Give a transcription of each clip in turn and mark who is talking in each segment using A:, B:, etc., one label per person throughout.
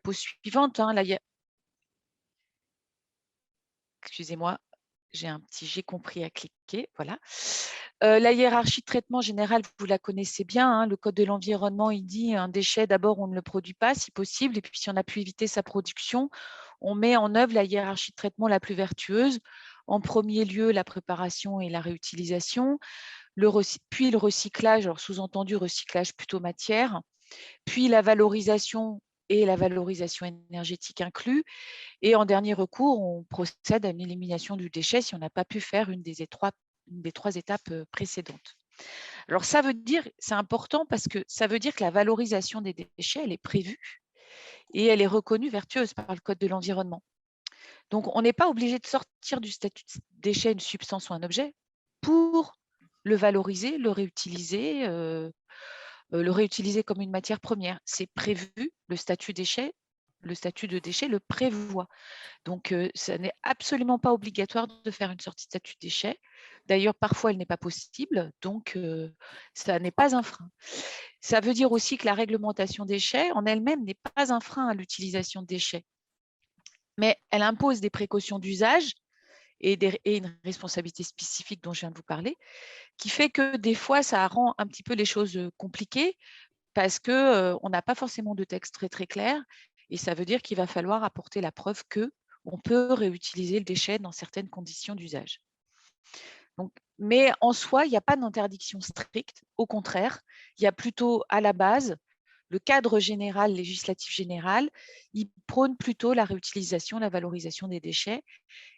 A: diapo suivante. Hein, excusez-moi, j'ai compris à cliquer. Voilà. La hiérarchie de traitement général, vous la connaissez bien. Hein, le code de l'environnement, il dit un déchet, d'abord, on ne le produit pas si possible. Et puis, si on a pu éviter sa production, on met en œuvre la hiérarchie de traitement la plus vertueuse. En premier lieu, la préparation et la réutilisation, puis le recyclage, alors sous-entendu recyclage plutôt matière, puis la valorisation et la valorisation énergétique inclus. Et en dernier recours, on procède à une élimination du déchet si on n'a pas pu faire une des trois étapes précédentes. Alors ça veut dire, c'est important parce que ça veut dire que la valorisation des déchets, elle est prévue et elle est reconnue vertueuse par le Code de l'environnement. Donc on n'est pas obligé de sortir du statut de déchet une substance ou un objet pour le valoriser, le réutiliser comme une matière première. C'est prévu, le statut de déchet le prévoit. Donc, ça n'est absolument pas obligatoire de faire une sortie de statut de déchet. D'ailleurs, parfois, elle n'est pas possible, donc ça n'est pas un frein. Ça veut dire aussi que la réglementation déchets en elle-même n'est pas un frein à l'utilisation de déchets, mais elle impose des précautions d'usage et une responsabilité spécifique dont je viens de vous parler, qui fait que des fois, ça rend un petit peu les choses compliquées parce qu'on n'a pas forcément de texte très, très clair et ça veut dire qu'il va falloir apporter la preuve qu'on peut réutiliser le déchet dans certaines conditions d'usage. Mais en soi, il n'y a pas d'interdiction stricte. Au contraire, il y a plutôt à la base le cadre général, législatif général, il prône plutôt la réutilisation, la valorisation des déchets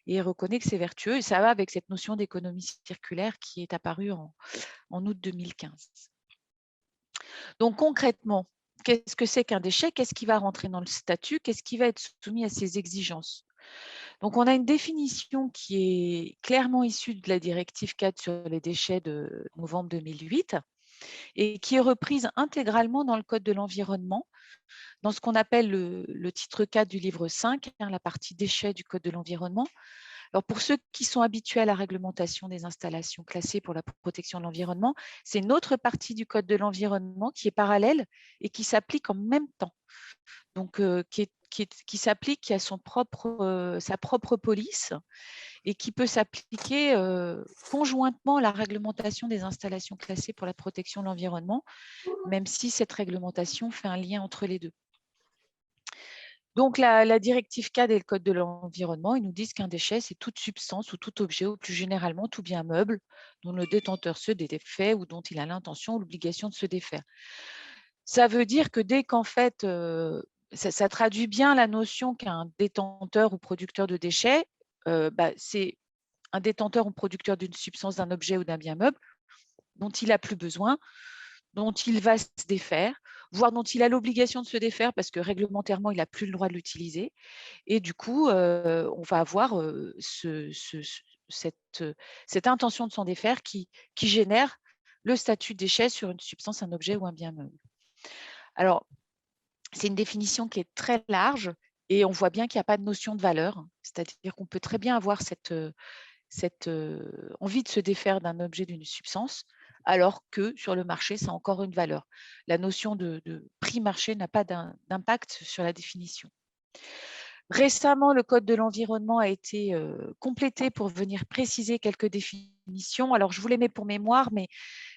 A: et reconnaît que c'est vertueux. Et ça va avec cette notion d'économie circulaire qui est apparue en août 2015. Donc concrètement, qu'est-ce que c'est qu'un déchet? Qu'est-ce qui va rentrer dans le statut? Qu'est-ce qui va être soumis à ces exigences? Donc on a une définition qui est clairement issue de la directive 4 sur les déchets de novembre 2008 et qui est reprise intégralement dans le Code de l'environnement, dans ce qu'on appelle le titre 4 du livre 5, la partie déchets du Code de l'environnement. Alors pour ceux qui sont habitués à la réglementation des installations classées pour la protection de l'environnement, c'est une autre partie du Code de l'environnement qui est parallèle et qui s'applique en même temps. Donc qui s'applique, qui a sa propre police et qui peut s'appliquer conjointement à la réglementation des installations classées pour la protection de l'environnement, même si cette réglementation fait un lien entre les deux. Donc, la directive CAD et le Code de l'environnement, ils nous disent qu'un déchet, c'est toute substance ou tout objet, ou plus généralement tout bien meuble, dont le détenteur se défait ou dont il a l'intention ou l'obligation de se défaire. Ça veut dire que dès qu'en fait, ça traduit bien la notion qu'un détenteur ou producteur de déchets, c'est un détenteur ou producteur d'une substance, d'un objet ou d'un bien meuble dont il n'a plus besoin, dont il va se défaire, voire dont il a l'obligation de se défaire parce que réglementairement, il n'a plus le droit de l'utiliser. Et du coup, on va avoir cette intention de s'en défaire qui génère le statut de déchet sur une substance, un objet ou un bien meuble. Alors, c'est une définition qui est très large et on voit bien qu'il n'y a pas de notion de valeur. C'est-à-dire qu'on peut très bien avoir cette envie de se défaire d'un objet, d'une substance, alors que sur le marché, ça a encore une valeur. La notion de prix marché n'a pas d'impact sur la définition. Récemment, le Code de l'environnement a été complété pour venir préciser quelques définitions. Alors, je vous les mets pour mémoire, mais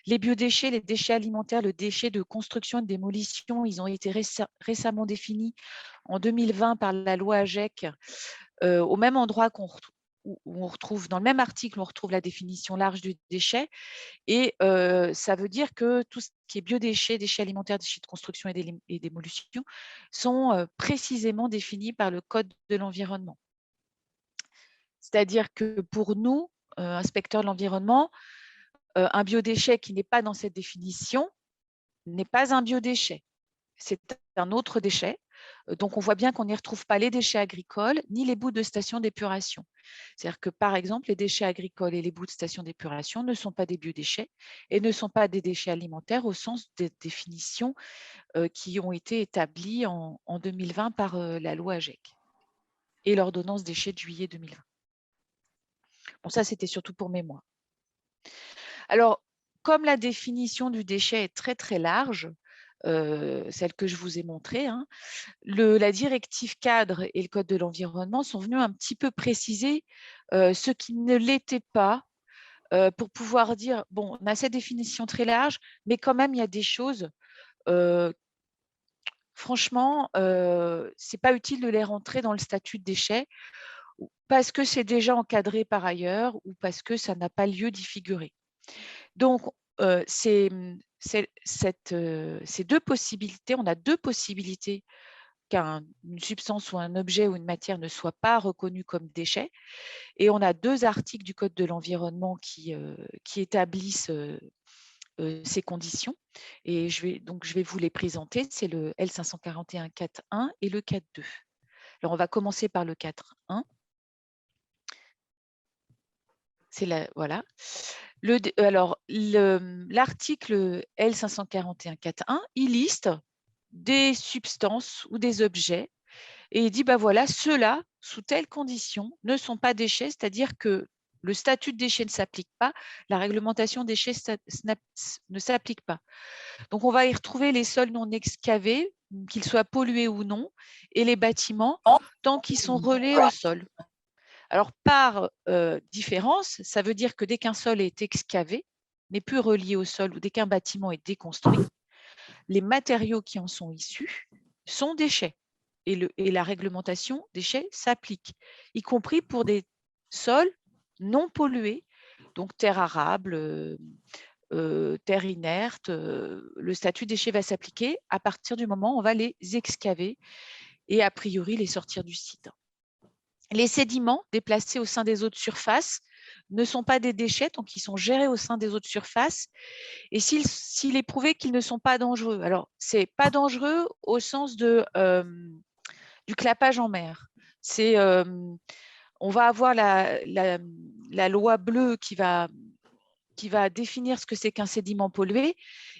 A: les biodéchets, les déchets alimentaires, le déchet de construction et de démolition, ils ont été récemment définis en 2020 par la loi AGEC, au même endroit où on retrouve, dans le même article, on retrouve la définition large du déchet. Et ça veut dire que tout ce qui est biodéchets, déchets alimentaires, déchets de construction et démolition sont précisément définis par le Code de l'environnement. C'est-à-dire que pour nous, inspecteurs de l'environnement, un biodéchet qui n'est pas dans cette définition n'est pas un biodéchet. C'est un autre déchet. Donc, on voit bien qu'on n'y retrouve pas les déchets agricoles ni les bouts de stations d'épuration. C'est-à-dire que, par exemple, les déchets agricoles et les bouts de stations d'épuration ne sont pas des biodéchets et ne sont pas des déchets alimentaires au sens des définitions qui ont été établies en 2020 par la loi AGEC et l'ordonnance déchets de juillet 2020. Bon, ça, c'était surtout pour mémoire. Alors, comme la définition du déchet est très, très large, celle que je vous ai montrée, hein. La directive cadre et le code de l'environnement sont venus un petit peu préciser ce qui ne l'était pas, pour pouvoir dire, bon, on a cette définition très large, mais quand même, il y a des choses, franchement, ce n'est pas utile de les rentrer dans le statut de déchet parce que c'est déjà encadré par ailleurs ou parce que ça n'a pas lieu d'y figurer. Donc, ces deux possibilités, on a deux possibilités qu'une substance ou un objet ou une matière ne soit pas reconnue comme déchet. Et on a deux articles du Code de l'environnement qui établissent ces conditions. Et je vais vous les présenter. C'est le L541-4.1 et le 4.2. Alors, on va commencer par le 4.1. Voilà. L'article L541-4.1, il liste des substances ou des objets et il dit, bah voilà, ceux-là, sous telles conditions, ne sont pas déchets, c'est-à-dire que le statut de déchet ne s'applique pas, la réglementation déchets ne s'applique pas. Donc, on va y retrouver les sols non excavés, qu'ils soient pollués ou non, et les bâtiments, tant qu'ils sont relais au sol. Alors, par différence, ça veut dire que dès qu'un sol est excavé, n'est plus relié au sol, ou dès qu'un bâtiment est déconstruit, les matériaux qui en sont issus sont déchets. Et la réglementation déchets s'applique, y compris pour des sols non pollués, donc terre arable, terre inerte. Le statut déchets va s'appliquer à partir du moment où on va les excaver et a priori les sortir du site. Les sédiments déplacés au sein des eaux de surface ne sont pas des déchets, donc ils sont gérés au sein des eaux de surface. Et s'il est prouvé qu'ils ne sont pas dangereux, alors c'est pas dangereux au sens du clapage en mer. On va avoir la loi bleue qui va définir ce que c'est qu'un sédiment pollué,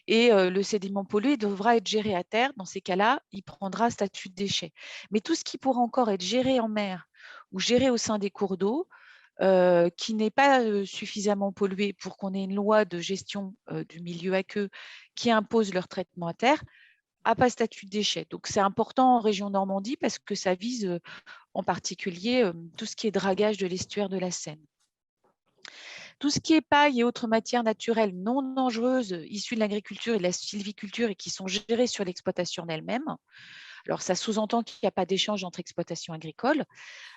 A: et le sédiment pollué devra être géré à terre. Dans ces cas-là, il prendra statut de déchet. Mais tout ce qui pourra encore être géré en mer ou géré au sein des cours d'eau, qui n'est pas suffisamment pollué pour qu'on ait une loi de gestion du milieu aqueux qui impose leur traitement à terre, n'a pas statut de déchet. Donc, c'est important en région Normandie parce que ça vise en particulier tout ce qui est dragage de l'estuaire de la Seine. Tout ce qui est paille et autres matières naturelles non dangereuses issues de l'agriculture et de la sylviculture et qui sont gérées sur l'exploitation elle-même, alors ça sous-entend qu'il n'y a pas d'échange entre exploitations agricoles,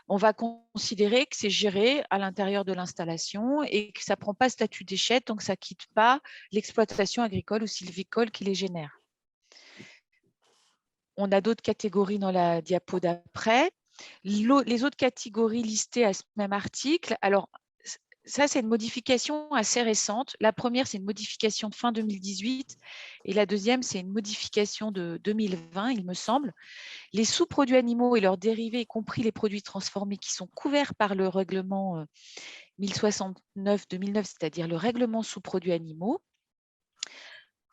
A: on va considérer que c'est géré à l'intérieur de l'installation et que ça ne prend pas statut déchet tant que ça ne quitte pas l'exploitation agricole ou sylvicole qui les génère. On a d'autres catégories dans la diapo d'après. Les autres catégories listées à ce même article, alors ça, c'est une modification assez récente. La première, c'est une modification de fin 2018 et la deuxième, c'est une modification de 2020, il me semble. Les sous-produits animaux et leurs dérivés, y compris les produits transformés qui sont couverts par le règlement 1069-2009, c'est-à-dire le règlement sous-produits animaux,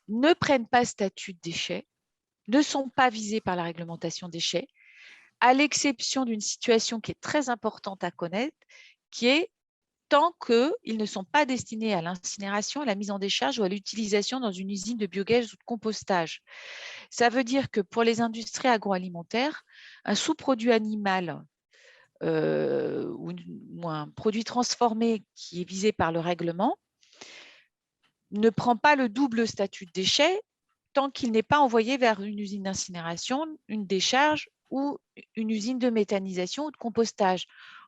A: ne prennent pas statut de déchets, ne sont pas visés par la réglementation déchets, à l'exception d'une situation qui est très importante à connaître, qui est tant qu'ils ne sont pas destinés à l'incinération, à la mise en décharge ou à l'utilisation dans une usine de biogaz ou de compostage. Ça veut dire que pour les industries agroalimentaires, un sous-produit animal ou un produit transformé qui est visé par le règlement ne prend pas le double statut de déchet tant qu'il n'est pas envoyé vers une usine d'incinération, une décharge ou une usine de méthanisation ou de compostage.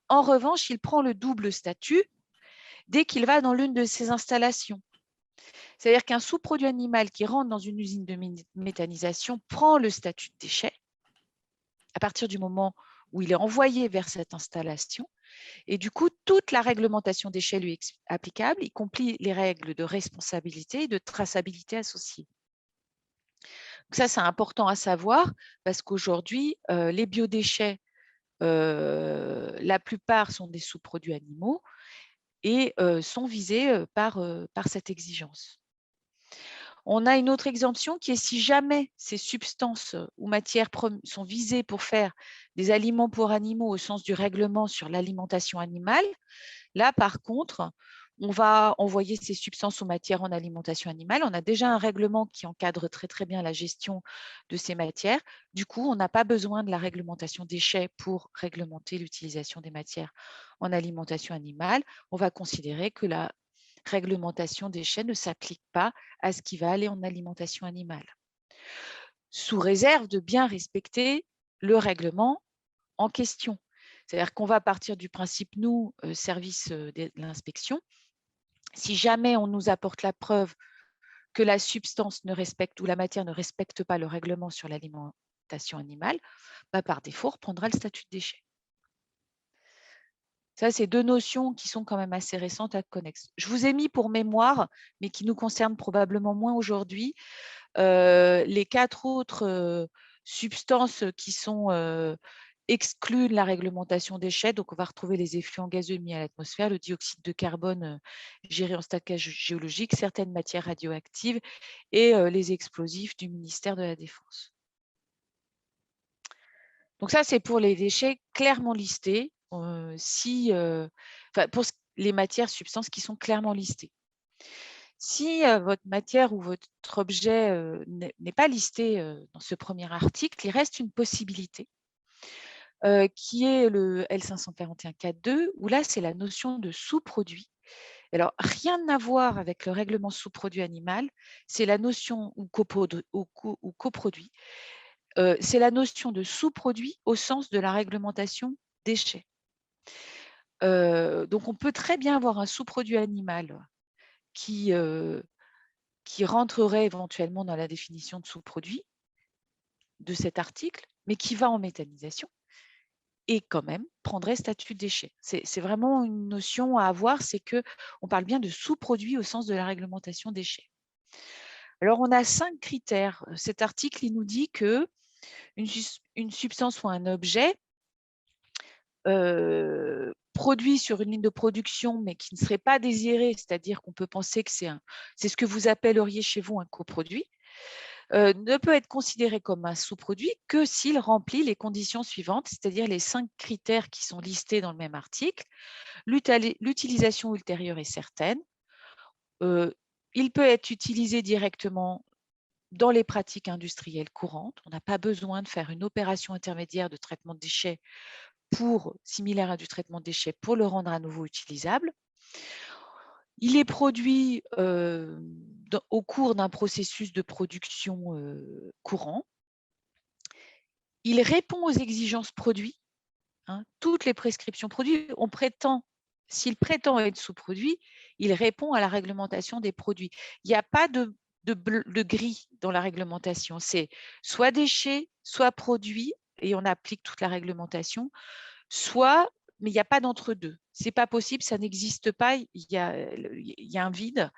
A: En revanche, il prend le double statut dès qu'il va dans l'une de ces installations. C'est-à-dire qu'un sous-produit animal qui rentre dans une usine de méthanisation prend le statut de déchet à partir du moment où il est envoyé vers cette installation. Et du coup, toute la réglementation déchets lui est applicable, y compris les règles de responsabilité et de traçabilité associées. Donc ça, c'est important à savoir parce qu'aujourd'hui, les biodéchets, la plupart sont des sous-produits animaux et sont visés par cette exigence. On a une autre exemption qui est si jamais ces substances ou matières sont visées pour faire des aliments pour animaux au sens du règlement sur l'alimentation animale. Là, par contre, on va envoyer ces substances ou matières en alimentation animale. On a déjà un règlement qui encadre très, très bien la gestion de ces matières. Du coup, on n'a pas besoin de la réglementation déchets pour réglementer l'utilisation des matières en alimentation animale. On va considérer que la réglementation déchets ne s'applique pas à ce qui va aller en alimentation animale, sous réserve de bien respecter le règlement en question. C'est-à-dire qu'on va partir du principe, nous, service de l'inspection, si jamais on nous apporte la preuve que la substance ne respecte ou la matière ne respecte pas le règlement sur l'alimentation animale, bah, par défaut, on reprendra le statut de déchet. Ça, c'est deux notions qui sont quand même assez récentes à connaître. Je vous ai mis pour mémoire, mais qui nous concernent probablement moins aujourd'hui, les 4 autres substances qui sont exclues de la réglementation déchets. Donc, on va retrouver les effluents gazeux émis à l'atmosphère, le dioxyde de carbone géré en stockage géologique, certaines matières radioactives et les explosifs du ministère de la Défense. Donc ça, c'est pour les déchets clairement listés, pour les matières, substances qui sont clairement listées. Si votre matière ou votre objet n'est pas listé dans ce premier article, il reste une possibilité qui est le L541-4.2, où là, c'est la notion de sous-produit. Alors, rien à voir avec le règlement sous-produit animal, c'est la notion ou coproduit. C'est la notion de sous-produit au sens de la réglementation déchets. Donc, on peut très bien avoir un sous-produit animal qui rentrerait éventuellement dans la définition de sous-produit de cet article, mais qui va en méthanisation et quand même prendrait statut de déchet. C'est vraiment une notion à avoir, c'est qu'on parle bien de sous-produit au sens de la réglementation déchets. Alors, on a 5 critères. Cet article, il nous dit que une substance ou un objet produit sur une ligne de production, mais qui ne serait pas désiré, c'est-à-dire qu'on peut penser que c'est ce que vous appelleriez chez vous un coproduit, ne peut être considéré comme un sous-produit que s'il remplit les conditions suivantes, c'est-à-dire les 5 critères qui sont listés dans le même article. L'utilisation ultérieure est certaine. Il peut être utilisé directement dans les pratiques industrielles courantes. On n'a pas besoin de faire une opération intermédiaire de traitement de déchets similaire à du traitement de déchets pour le rendre à nouveau utilisable. Il est produit au cours d'un processus de production courant. Il répond aux exigences produits. Toutes les prescriptions produits, s'il prétend être sous-produit, il répond à la réglementation des produits. Il n'y a pas de gris dans la réglementation. C'est soit déchet, soit produit, et on applique toute la réglementation, mais il n'y a pas d'entre-deux. Ce n'est pas possible, ça n'existe pas, il y a un vide.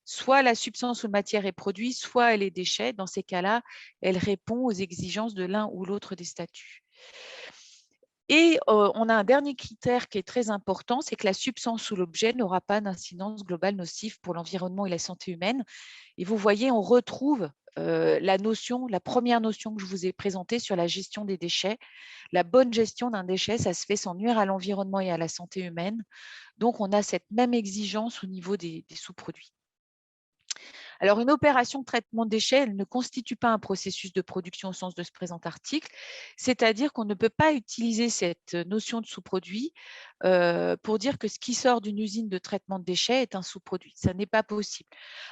A: Soit la substance ou matière est produit, soit elle est déchet. Dans ces cas-là, elle répond aux exigences de l'un ou l'autre des statuts. Et on a un dernier critère qui est très important, c'est que la substance ou l'objet n'aura pas d'incidence globale nocive pour l'environnement et la santé humaine. Et vous voyez, on retrouve la première notion que je vous ai présentée sur la gestion des déchets. La bonne gestion d'un déchet, ça se fait sans nuire à l'environnement et à la santé humaine. Donc, on a cette même exigence au niveau des sous-produits. Alors, une opération de traitement de déchets, elle ne constitue pas un processus de production au sens de ce présent article, c'est-à-dire qu'on ne peut pas utiliser cette notion de sous-produit pour dire que ce qui sort d'une usine de traitement de déchets est un sous-produit. Ça n'est pas possible.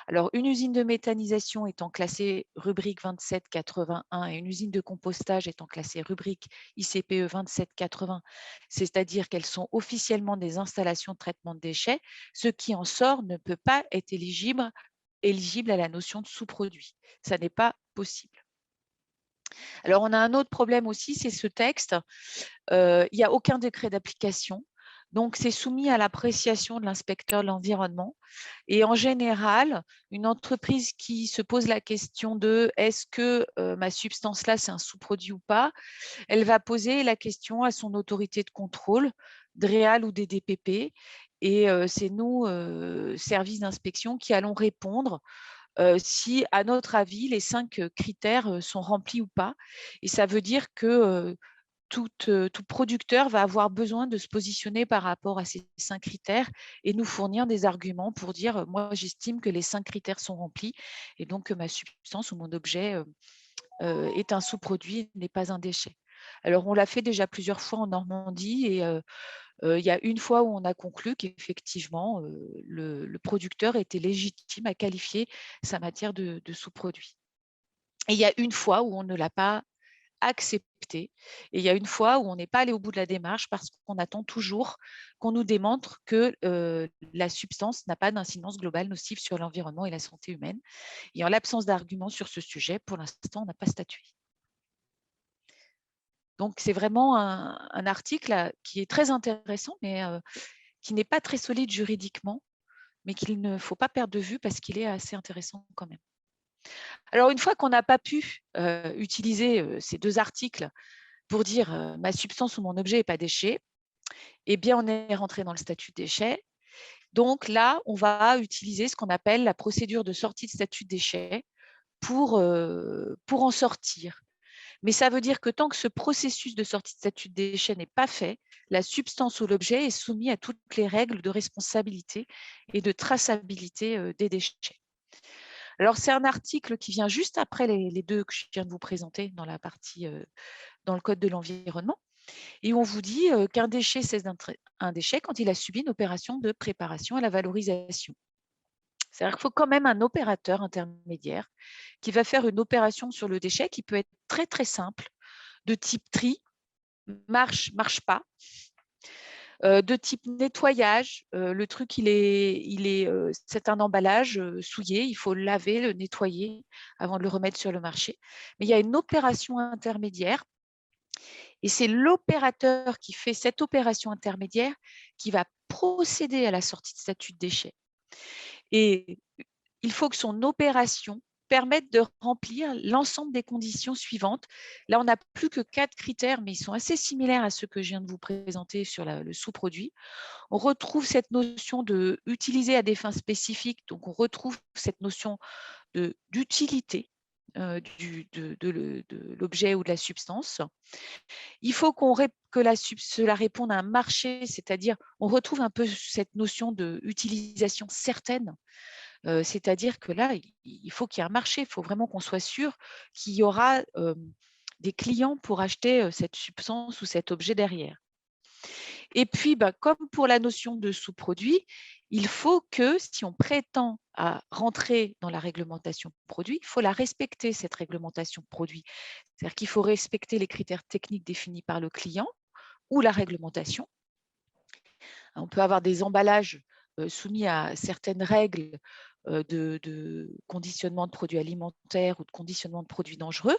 A: Alors, une usine de méthanisation étant classée rubrique 2781 et une usine de compostage étant classée rubrique ICPE 2780, c'est-à-dire qu'elles sont officiellement des installations de traitement de déchets, ce qui en sort ne peut pas être éligible à la notion de sous-produit. Ça n'est pas possible. Alors, on a un autre problème aussi, c'est ce texte. Il n'y a aucun décret d'application. Donc, c'est soumis à l'appréciation de l'inspecteur de l'environnement. Et en général, une entreprise qui se pose la question de est-ce que ma substance-là, c'est un sous-produit ou pas, elle va poser la question à son autorité de contrôle, DREAL ou DDPP. Et c'est nous, services d'inspection, qui allons répondre si, à notre avis, les 5 critères sont remplis ou pas. Et ça veut dire que tout producteur va avoir besoin de se positionner par rapport à ces 5 critères et nous fournir des arguments pour dire moi j'estime que les 5 critères sont remplis et donc que ma substance ou mon objet est un sous-produit, n'est pas un déchet. Alors on l'a fait déjà plusieurs fois en Normandie et il y a une fois où on a conclu qu'effectivement le producteur était légitime à qualifier sa matière de sous-produit. Et il y a une fois où on ne l'a pas accepté. Et il y a une fois où on n'est pas allé au bout de la démarche parce qu'on attend toujours qu'on nous démontre que la substance n'a pas d'incidence globale nocive sur l'environnement et la santé humaine. Et en l'absence d'arguments sur ce sujet, pour l'instant, on n'a pas statué. Donc, c'est vraiment un article qui est très intéressant, mais qui n'est pas très solide juridiquement, mais qu'il ne faut pas perdre de vue parce qu'il est assez intéressant quand même. Alors, une fois qu'on n'a pas pu utiliser ces 2 articles pour dire ma substance ou mon objet n'est pas déchet, eh bien, on est rentré dans le statut de déchet. Donc là, on va utiliser ce qu'on appelle la procédure de sortie de statut de déchet pour en sortir. Mais ça veut dire que tant que ce processus de sortie de statut de déchet n'est pas fait, la substance ou l'objet est soumis à toutes les règles de responsabilité et de traçabilité des déchets. Alors, c'est un article qui vient juste après les 2 que je viens de vous présenter dans la partie dans le Code de l'environnement. Et on vous dit qu'un déchet cesse d'être un déchet quand il a subi une opération de préparation à la valorisation. C'est-à-dire qu'il faut quand même un opérateur intermédiaire qui va faire une opération sur le déchet qui peut être très, très simple, de type tri, marche pas, de type nettoyage. Le truc, c'est un emballage souillé, il faut le laver, le nettoyer avant de le remettre sur le marché. Mais il y a une opération intermédiaire et c'est l'opérateur qui fait cette opération intermédiaire qui va procéder à la sortie de statut de déchet. Et il faut que son opération permette de remplir l'ensemble des conditions suivantes. Là, on n'a plus que 4 critères, mais ils sont assez similaires à ceux que je viens de vous présenter sur le sous-produit. On retrouve cette notion de utiliser à des fins spécifiques, donc on retrouve cette notion d'utilité de l'objet ou de la substance. Il faut que cela réponde à un marché, c'est-à-dire on retrouve un peu cette notion d'utilisation certaine, c'est-à-dire que là, il faut qu'il y ait un marché, il faut vraiment qu'on soit sûr qu'il y aura des clients pour acheter cette substance ou cet objet derrière. Et puis, comme pour la notion de sous-produit, il faut que si on prétend à rentrer dans la réglementation produit, il faut la respecter, cette réglementation produit. C'est-à-dire qu'il faut respecter les critères techniques définis par le client ou la réglementation. On peut avoir des emballages soumis à certaines règles de conditionnement de produits alimentaires ou de conditionnement de produits dangereux.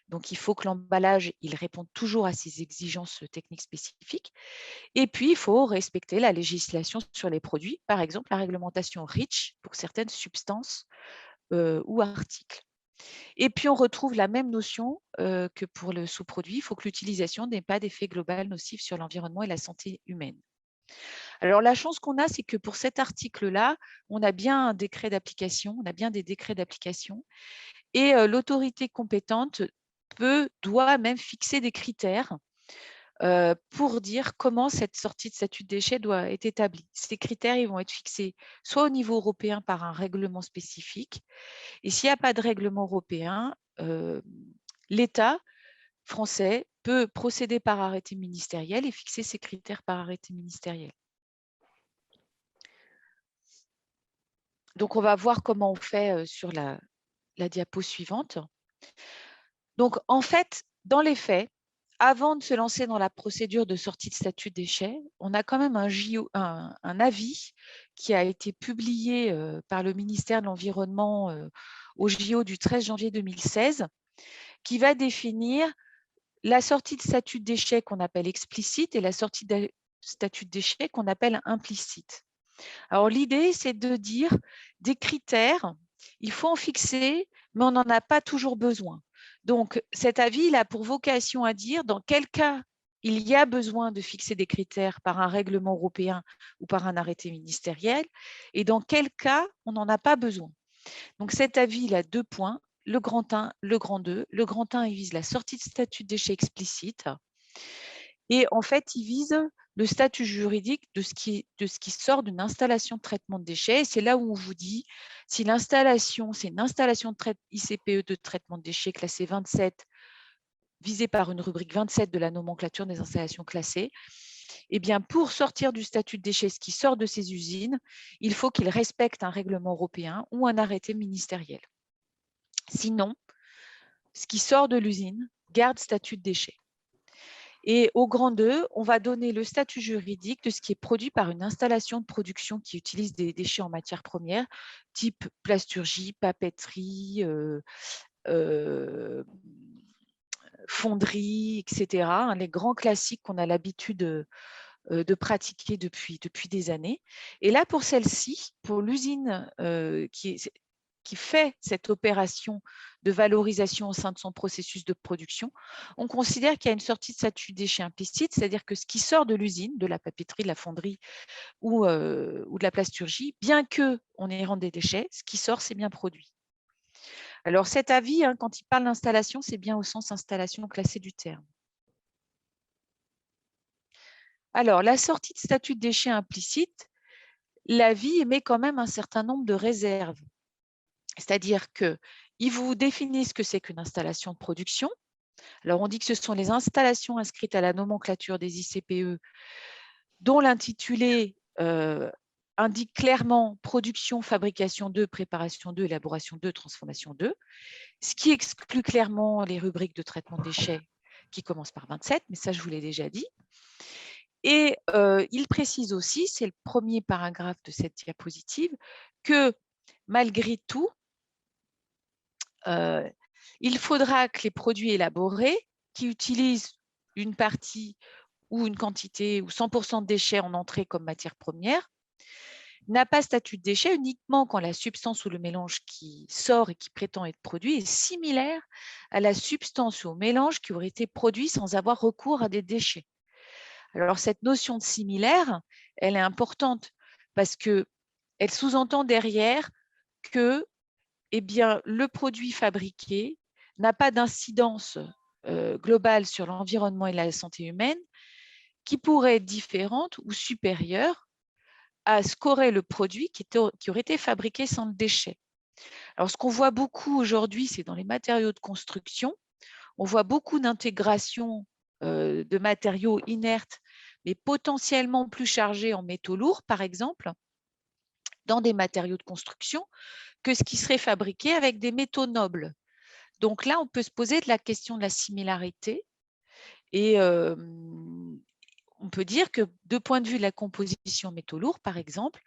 A: Donc, il faut que l'emballage réponde toujours à ces exigences techniques spécifiques. Et puis, il faut respecter la législation sur les produits, par exemple la réglementation REACH pour certaines substances ou articles. Et puis, on retrouve la même notion que pour le sous-produit. Il faut que l'utilisation n'ait pas d'effet global nocif sur l'environnement et la santé humaine. Alors, la chance qu'on a, c'est que pour cet article-là, on a bien un décret d'application, on a bien des décrets d'application et l'autorité compétente doit même fixer des critères pour dire comment cette sortie de statut de déchet doit être établie. Ces critères, ils vont être fixés soit au niveau européen par un règlement spécifique, et s'il n'y a pas de règlement européen, l'État français peut procéder par arrêté ministériel et fixer ces critères par arrêté ministériel. Donc, on va voir comment on fait sur la diapo suivante. Donc, en fait, dans les faits, avant de se lancer dans la procédure de sortie de statut de déchet, on a quand même un avis qui a été publié par le ministère de l'Environnement au JO du 13 janvier 2016, qui va définir la sortie de statut de déchet qu'on appelle explicite et la sortie de statut de déchet qu'on appelle implicite. Alors, l'idée, c'est de dire des critères, il faut en fixer, mais on n'en a pas toujours besoin. Donc, cet avis, il a pour vocation à dire dans quel cas il y a besoin de fixer des critères par un règlement européen ou par un arrêté ministériel, et dans quel cas on n'en a pas besoin. Donc, cet avis, il a 2 points, le grand 1, le grand 2. Le grand 1, il vise la sortie de statut de déchet explicite. Et en fait, il vise le statut juridique de ce qui sort d'une installation de traitement de déchets. C'est là où on vous dit, si l'installation, c'est une installation de ICPE de traitement de déchets classée 27, visée par une rubrique 27 de la nomenclature des installations classées, eh bien, pour sortir du statut de déchets, ce qui sort de ces usines, il faut qu'il respecte un règlement européen ou un arrêté ministériel. Sinon, ce qui sort de l'usine garde statut de déchet. Et au grand 2, on va donner le statut juridique de ce qui est produit par une installation de production qui utilise des déchets en matière première, type plasturgie, papeterie, fonderie, etc. Les grands classiques qu'on a l'habitude de pratiquer depuis des années. Et là, pour celle-ci, pour l'usine qui fait cette opération de valorisation au sein de son processus de production, on considère qu'il y a une sortie de statut déchet implicite, c'est-à-dire que ce qui sort de l'usine, de la papeterie, de la fonderie ou de la plasturgie, bien qu'on ait rendu des déchets, ce qui sort, c'est bien produit. Alors cet avis, quand il parle d'installation, c'est bien au sens installation classée du terme. Alors, la sortie de statut de déchet implicite, l'avis émet quand même un certain nombre de réserves. C'est-à-dire qu'ils vous définissent ce que c'est qu'une installation de production. Alors, on dit que ce sont les installations inscrites à la nomenclature des ICPE dont l'intitulé indique clairement production, fabrication 2, préparation 2, élaboration 2, transformation 2, ce qui exclut clairement les rubriques de traitement de déchets qui commencent par 27, mais ça, je vous l'ai déjà dit. Et il précise aussi, c'est le premier paragraphe de cette diapositive, que malgré tout, il faudra que les produits élaborés qui utilisent une partie ou une quantité ou 100% de déchets en entrée comme matière première n'a pas statut de déchet uniquement quand la substance ou le mélange qui sort et qui prétend être produit est similaire à la substance ou au mélange qui aurait été produit sans avoir recours à des déchets. Alors, cette notion de similaire, elle est importante parce qu'elle sous-entend derrière que le produit fabriqué n'a pas d'incidence globale sur l'environnement et la santé humaine qui pourrait être différente ou supérieure à ce qu'aurait le produit qui aurait été fabriqué sans le déchet. Alors, ce qu'on voit beaucoup aujourd'hui, c'est dans les matériaux de construction, on voit beaucoup d'intégration de matériaux inertes, mais potentiellement plus chargés en métaux lourds, par exemple, dans des matériaux de construction, que ce qui serait fabriqué avec des métaux nobles. Donc là, on peut se poser la question de la similarité et on peut dire que de point de vue de la composition métaux lourds, par exemple,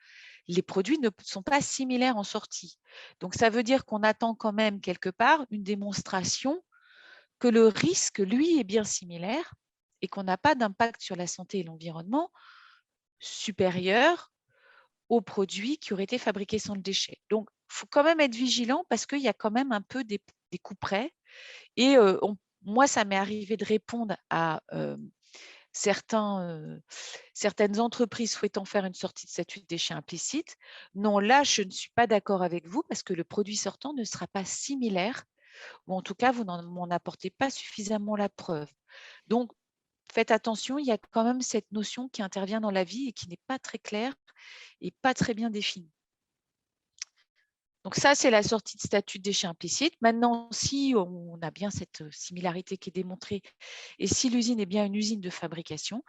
A: les produits ne sont pas similaires en sortie. Donc ça veut dire qu'on attend quand même quelque part une démonstration que le risque, lui, est bien similaire et qu'on n'a pas d'impact sur la santé et l'environnement supérieur aux produits qui auraient été fabriqués sans le déchet. Donc, il faut quand même être vigilant parce qu'il y a quand même un peu des coups près. Et moi, ça m'est arrivé de répondre à certaines entreprises souhaitant faire une sortie de statut de déchet implicite. Non, là, je ne suis pas d'accord avec vous parce que le produit sortant ne sera pas similaire ou en tout cas, vous n'en apportez pas suffisamment la preuve. Donc, faites attention, il y a quand même cette notion qui intervient dans la vie et qui n'est pas très claire et pas très bien définie. Donc ça, c'est la sortie de statut de déchet implicite. Maintenant, si on a bien cette similarité qui est démontrée et si l'usine est bien une usine de fabrication,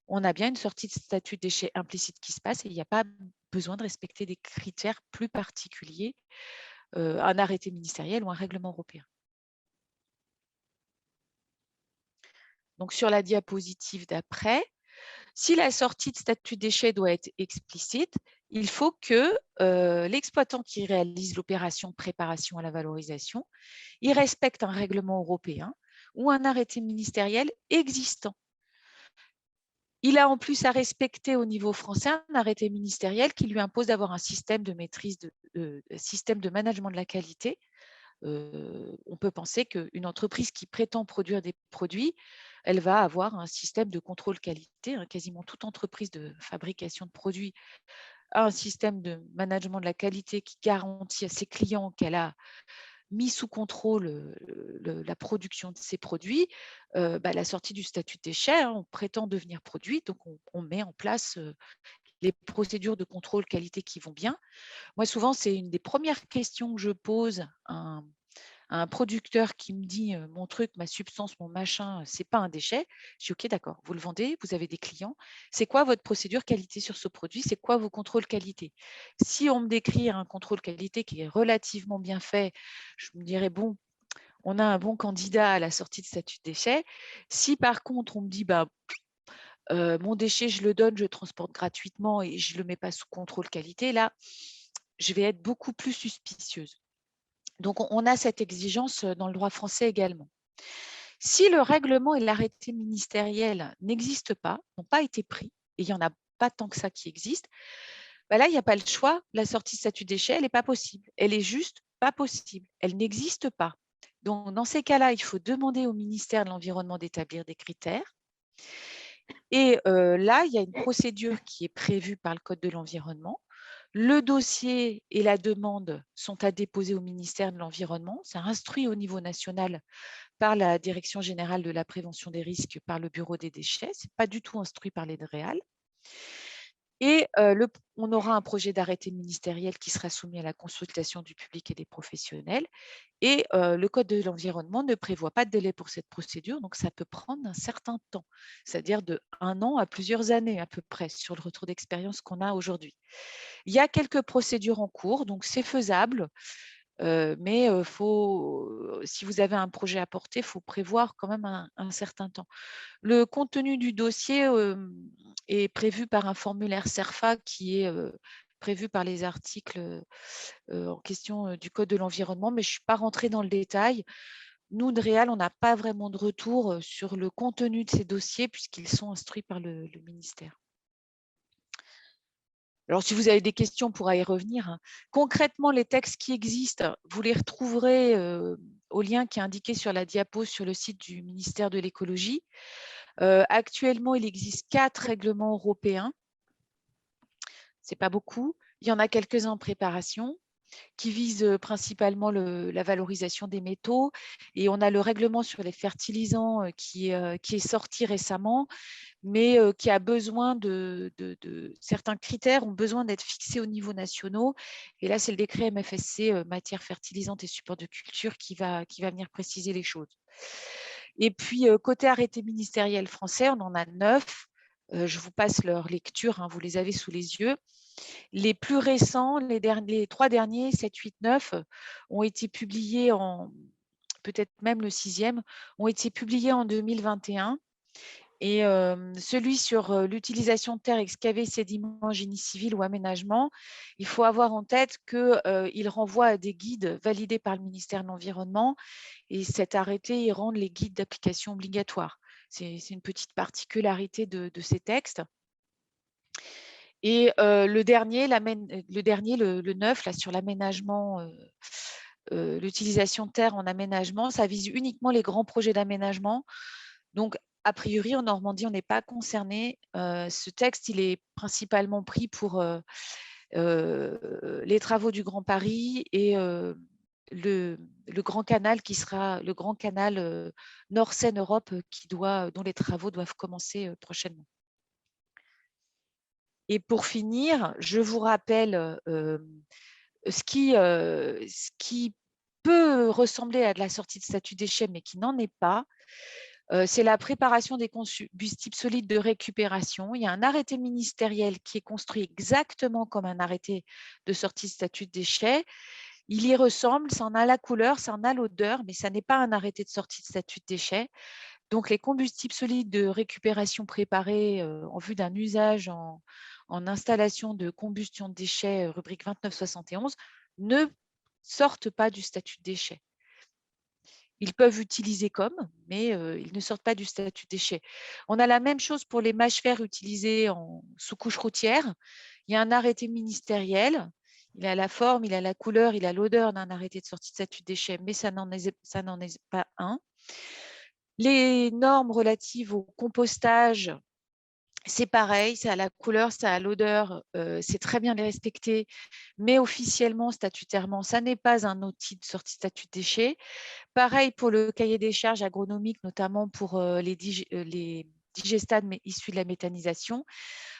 A: on a bien une sortie de statut de déchet implicite qui se passe et il n'y a pas besoin de respecter des critères plus particuliers, un arrêté ministériel ou un règlement européen. Donc, sur la diapositive d'après, si la sortie de statut de déchet doit être explicite, il faut que l'exploitant qui réalise l'opération de préparation à la valorisation, il respecte un règlement européen ou un arrêté ministériel existant. Il a en plus à respecter au niveau français un arrêté ministériel qui lui impose d'avoir un système de maîtrise, système de management de la qualité. On peut penser qu'une entreprise qui prétend produire des produits, elle va avoir un système de contrôle qualité. Quasiment toute entreprise de fabrication de produits a un système de management de la qualité qui garantit à ses clients qu'elle a mis sous contrôle la production de ces produits, la sortie du statut de déchet, hein, on prétend devenir produit, donc on met en place les procédures de contrôle qualité qui vont bien. Moi, souvent, c'est une des premières questions que je pose à un producteur qui me dit mon truc, ma substance, mon machin, c'est pas un déchet. Je dis OK, d'accord, vous le vendez, vous avez des clients. C'est quoi votre procédure qualité sur ce produit? C'est quoi vos contrôles qualité? Si on me décrit un contrôle qualité qui est relativement bien fait, je me dirais bon, on a un bon candidat à la sortie de statut de déchet. Si par contre on me dit mon déchet, je le donne, je le transporte gratuitement et je ne le mets pas sous contrôle qualité, là, je vais être beaucoup plus suspicieuse. Donc, on a cette exigence dans le droit français également. Si le règlement et l'arrêté ministériel n'existent pas, n'ont pas été pris, et il n'y en a pas tant que ça qui existe, là, il n'y a pas le choix. La sortie de statut déchet, elle n'est pas possible. Elle est juste pas possible. Elle n'existe pas. Donc, dans ces cas-là, il faut demander au ministère de l'Environnement d'établir des critères. Et là, il y a une procédure qui est prévue par le Code de l'environnement. Le dossier et la demande sont à déposer au ministère de l'Environnement. C'est instruit au niveau national par la Direction générale de la prévention des risques, par le Bureau des déchets. Ce n'est pas du tout instruit par les DREAL. Et on aura un projet d'arrêté ministériel qui sera soumis à la consultation du public et des professionnels. Et le Code de l'environnement ne prévoit pas de délai pour cette procédure, donc ça peut prendre un certain temps, c'est-à-dire de 1 an à plusieurs années à peu près sur le retour d'expérience qu'on a aujourd'hui. Il y a quelques procédures en cours, donc c'est faisable, mais si vous avez un projet à porter, il faut prévoir quand même un certain temps. Le contenu du dossier est prévu par un formulaire CERFA qui est prévu par les articles en question du Code de l'environnement, mais je ne suis pas rentrée dans le détail. Nous, DREAL, on n'a pas vraiment de retour sur le contenu de ces dossiers puisqu'ils sont instruits par le ministère. Alors, si vous avez des questions, on pourra y revenir, hein. Concrètement, les textes qui existent, vous les retrouverez au lien qui est indiqué sur la diapo sur le site du ministère de l'écologie. Actuellement, il existe 4 règlements européens. Ce n'est pas beaucoup. Il y en a quelques-uns en préparation qui visent principalement la valorisation des métaux. Et on a le règlement sur les fertilisants qui est sorti récemment, mais qui a besoin certains critères ont besoin d'être fixés au niveau national. Et là, c'est le décret MFSC, matières fertilisantes et supports de culture, qui va venir préciser les choses. Et puis, côté arrêté ministériel français, on en a 9. Je vous passe leur lecture, hein, vous les avez sous les yeux. Les plus récents, les 3 derniers, 7, 8, 9, ont été publiés peut-être même le 6e, ont été publiés en 2021. Et celui sur l'utilisation de terres excavées, sédiments, génie civil ou aménagement, il faut avoir en tête qu'il renvoie à des guides validés par le ministère de l'Environnement. Et cet arrêté, il rend les guides d'application obligatoires. C'est une petite particularité de ces textes. Et le dernier, le 9, là, sur l'aménagement, l'utilisation de terre en aménagement, ça vise uniquement les grands projets d'aménagement. Donc, a priori, en Normandie, on n'est pas concerné. Ce texte, il est principalement pris pour les travaux du Grand Paris et le Grand Canal qui sera le Grand Canal Nord-Seine-Europe dont les travaux doivent commencer prochainement. Et pour finir, je vous rappelle ce qui peut ressembler à de la sortie de statut déchet, mais qui n'en est pas. C'est la préparation des combustibles solides de récupération. Il y a un arrêté ministériel qui est construit exactement comme un arrêté de sortie de statut de déchet. Il y ressemble, ça en a la couleur, ça en a l'odeur, mais ça n'est pas un arrêté de sortie de statut de déchet. Donc, les combustibles solides de récupération préparés en vue d'un usage en installation de combustion de déchets, rubrique 2971, ne sortent pas du statut de déchet. Ils peuvent utiliser comme, mais ils ne sortent pas du statut de déchet. On a la même chose pour les mâches-fer utilisées sous couche routière. Il y a un arrêté ministériel. Il a la forme, il a la couleur, il a l'odeur d'un arrêté de sortie de statut de déchet, mais ça n'en est pas un. Les normes relatives au compostage C'est pareil, ça a la couleur, ça a l'odeur, c'est très bien les respecter, mais officiellement, statutairement, ça n'est pas un outil de sortie de statut de déchets. Pareil pour le cahier des charges agronomiques, notamment pour les digestats issus de la méthanisation.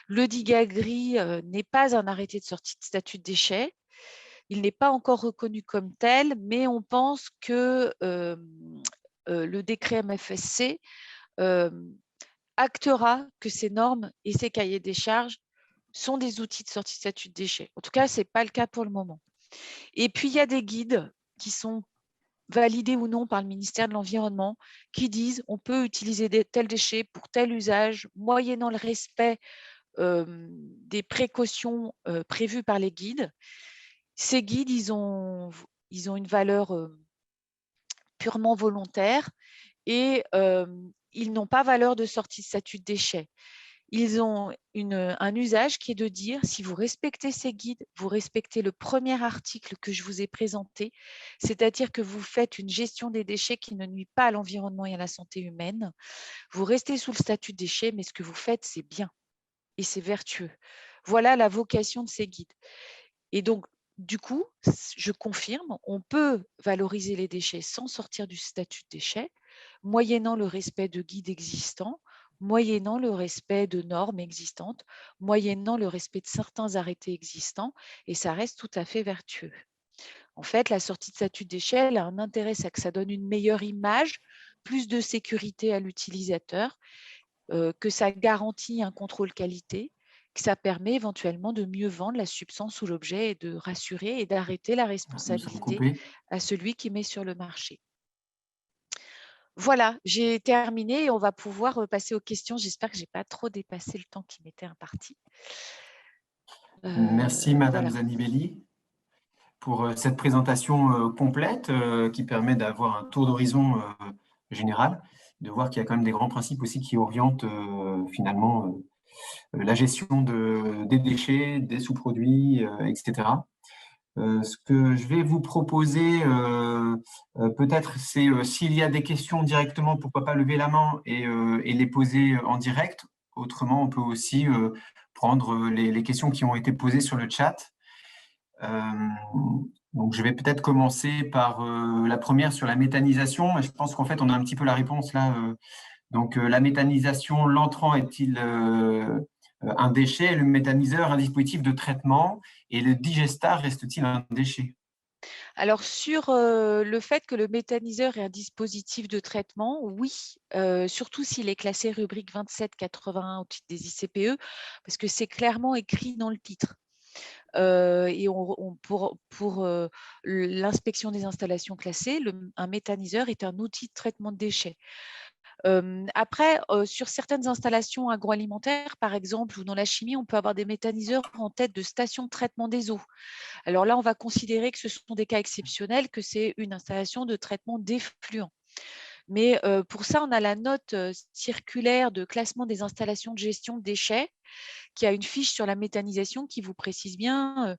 A: Le DIGA gris n'est pas un arrêté de sortie de statut de déchets. Il n'est pas encore reconnu comme tel, mais on pense que le décret MFSC actera que ces normes et ces cahiers des charges sont des outils de sortie de statut de déchets. En tout cas, ce n'est pas le cas pour le moment. Et puis, il y a des guides qui sont validés ou non par le ministère de l'Environnement qui disent on peut utiliser tels déchets pour tel usage, moyennant le respect des précautions prévues par les guides. Ces guides, ils ont une valeur purement volontaire et ils n'ont pas valeur de sortie de statut de déchets. Ils ont un usage qui est de dire, si vous respectez ces guides, vous respectez le premier article que je vous ai présenté, c'est-à-dire que vous faites une gestion des déchets qui ne nuit pas à l'environnement et à la santé humaine. Vous restez sous le statut de déchets, mais ce que vous faites, c'est bien et c'est vertueux. Voilà la vocation de ces guides. Et donc, du coup, je confirme, on peut valoriser les déchets sans sortir du statut de déchet, moyennant le respect de guides existants, moyennant le respect de normes existantes, moyennant le respect de certains arrêtés existants, et ça reste tout à fait vertueux. En fait, la sortie de statut de déchet elle a un intérêt, c'est que ça donne une meilleure image, plus de sécurité à l'utilisateur, que ça garantit un contrôle qualité, que ça permet éventuellement de mieux vendre la substance ou l'objet et de rassurer et d'arrêter la
B: Ah, nous sommes
A: responsabilité
B: coupés.
A: à celui qui met sur le marché. Voilà, j'ai terminé et on va pouvoir passer aux questions. J'espère que je n'ai pas trop dépassé le temps qui m'était imparti.
B: Merci, Madame
A: Voilà.
B: Zanibelli, pour cette présentation complète qui permet d'avoir un tour d'horizon général, de voir qu'il y a quand même des grands principes aussi qui orientent finalement la gestion des déchets, des sous-produits, etc. Ce que je vais vous proposer, peut-être, c'est s'il y a des questions directement, pourquoi pas lever la main et les poser en direct. Autrement, on peut aussi prendre les questions qui ont été posées sur le chat. Donc, je vais peut-être commencer par la première sur la méthanisation. Je pense qu'en fait, on a un petit peu la réponse là. Donc, la méthanisation, l'entrant est-il un déchet, le méthaniseur un dispositif de traitement et le digestat reste-t-il un déchet?
A: Alors, sur le fait que le méthaniseur est un dispositif de traitement, oui, surtout s'il est classé rubrique 2781 au titre des ICPE, parce que c'est clairement écrit dans le titre. Et pour l'inspection des installations classées, un méthaniseur est un outil de traitement de déchets. Après, sur certaines installations agroalimentaires, par exemple, ou dans la chimie, on peut avoir des méthaniseurs en tête de stations de traitement des eaux. Alors là, on va considérer que ce sont des cas exceptionnels, que c'est une installation de traitement d'effluents. Mais pour ça, on a la note circulaire de classement des installations de gestion de déchets qui a une fiche sur la méthanisation qui vous précise bien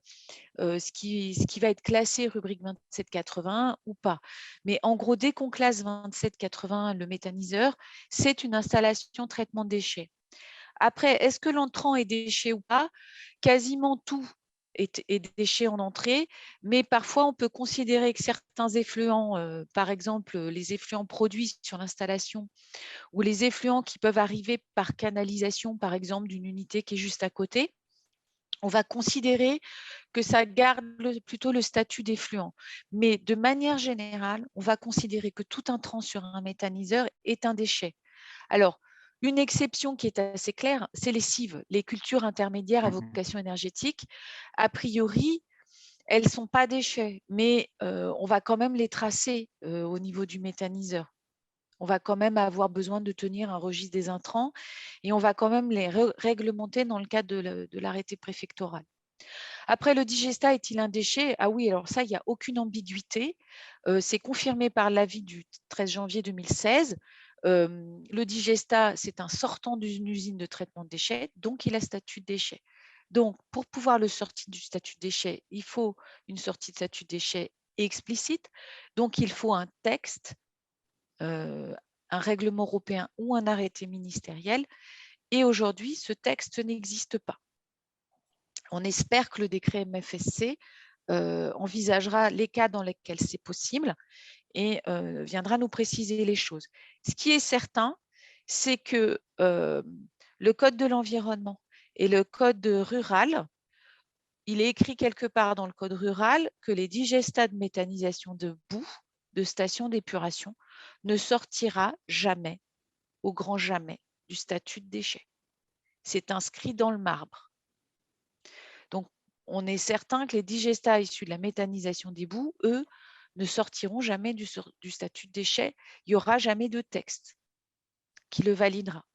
A: ce qui va être classé rubrique 2780 ou pas. Mais en gros, dès qu'on classe 2780 le méthaniseur, c'est une installation de traitement de déchets. Après, est-ce que l'entrant est déchet ou pas? Quasiment tout est déchet en entrée, mais parfois on peut considérer que certains effluents, par exemple les effluents produits sur l'installation ou les effluents qui peuvent arriver par canalisation, par exemple d'une unité qui est juste à côté, on va considérer que ça garde plutôt le statut d'effluent. Mais de manière générale, on va considérer que tout intrant sur un méthaniseur est un déchet. Alors, une exception qui est assez claire, c'est les cives, les cultures intermédiaires à vocation énergétique. A priori, elles ne sont pas déchets, mais on va quand même les tracer au niveau du méthaniseur. On va quand même avoir besoin de tenir un registre des intrants et on va quand même les réglementer dans le cadre de l'arrêté préfectoral. Après, le digestat est-il un déchet? Ah oui, alors ça, il n'y a aucune ambiguïté. C'est confirmé par l'avis du 13 janvier 2016. Le digestat, c'est un sortant d'une usine de traitement de déchets, donc il a statut de déchet. Donc, pour pouvoir le sortir du statut de déchet, il faut une sortie de statut de déchet explicite. Donc, il faut un texte, un règlement européen ou un arrêté ministériel Et aujourd'hui, ce texte n'existe pas. On espère que le décret MFSC envisagera les cas dans lesquels c'est possible et viendra nous préciser les choses. Ce qui est certain, c'est que le code de l'environnement et le code rural, il est écrit quelque part dans le code rural que les digestats de méthanisation de boue de stations d'épuration ne sortira jamais, au grand jamais, du statut de déchet. C'est inscrit dans le marbre. Donc, on est certain que les digestats issus de la méthanisation des boues, eux, ne sortiront jamais du statut de déchet. Il n'y aura jamais de texte qui le validera.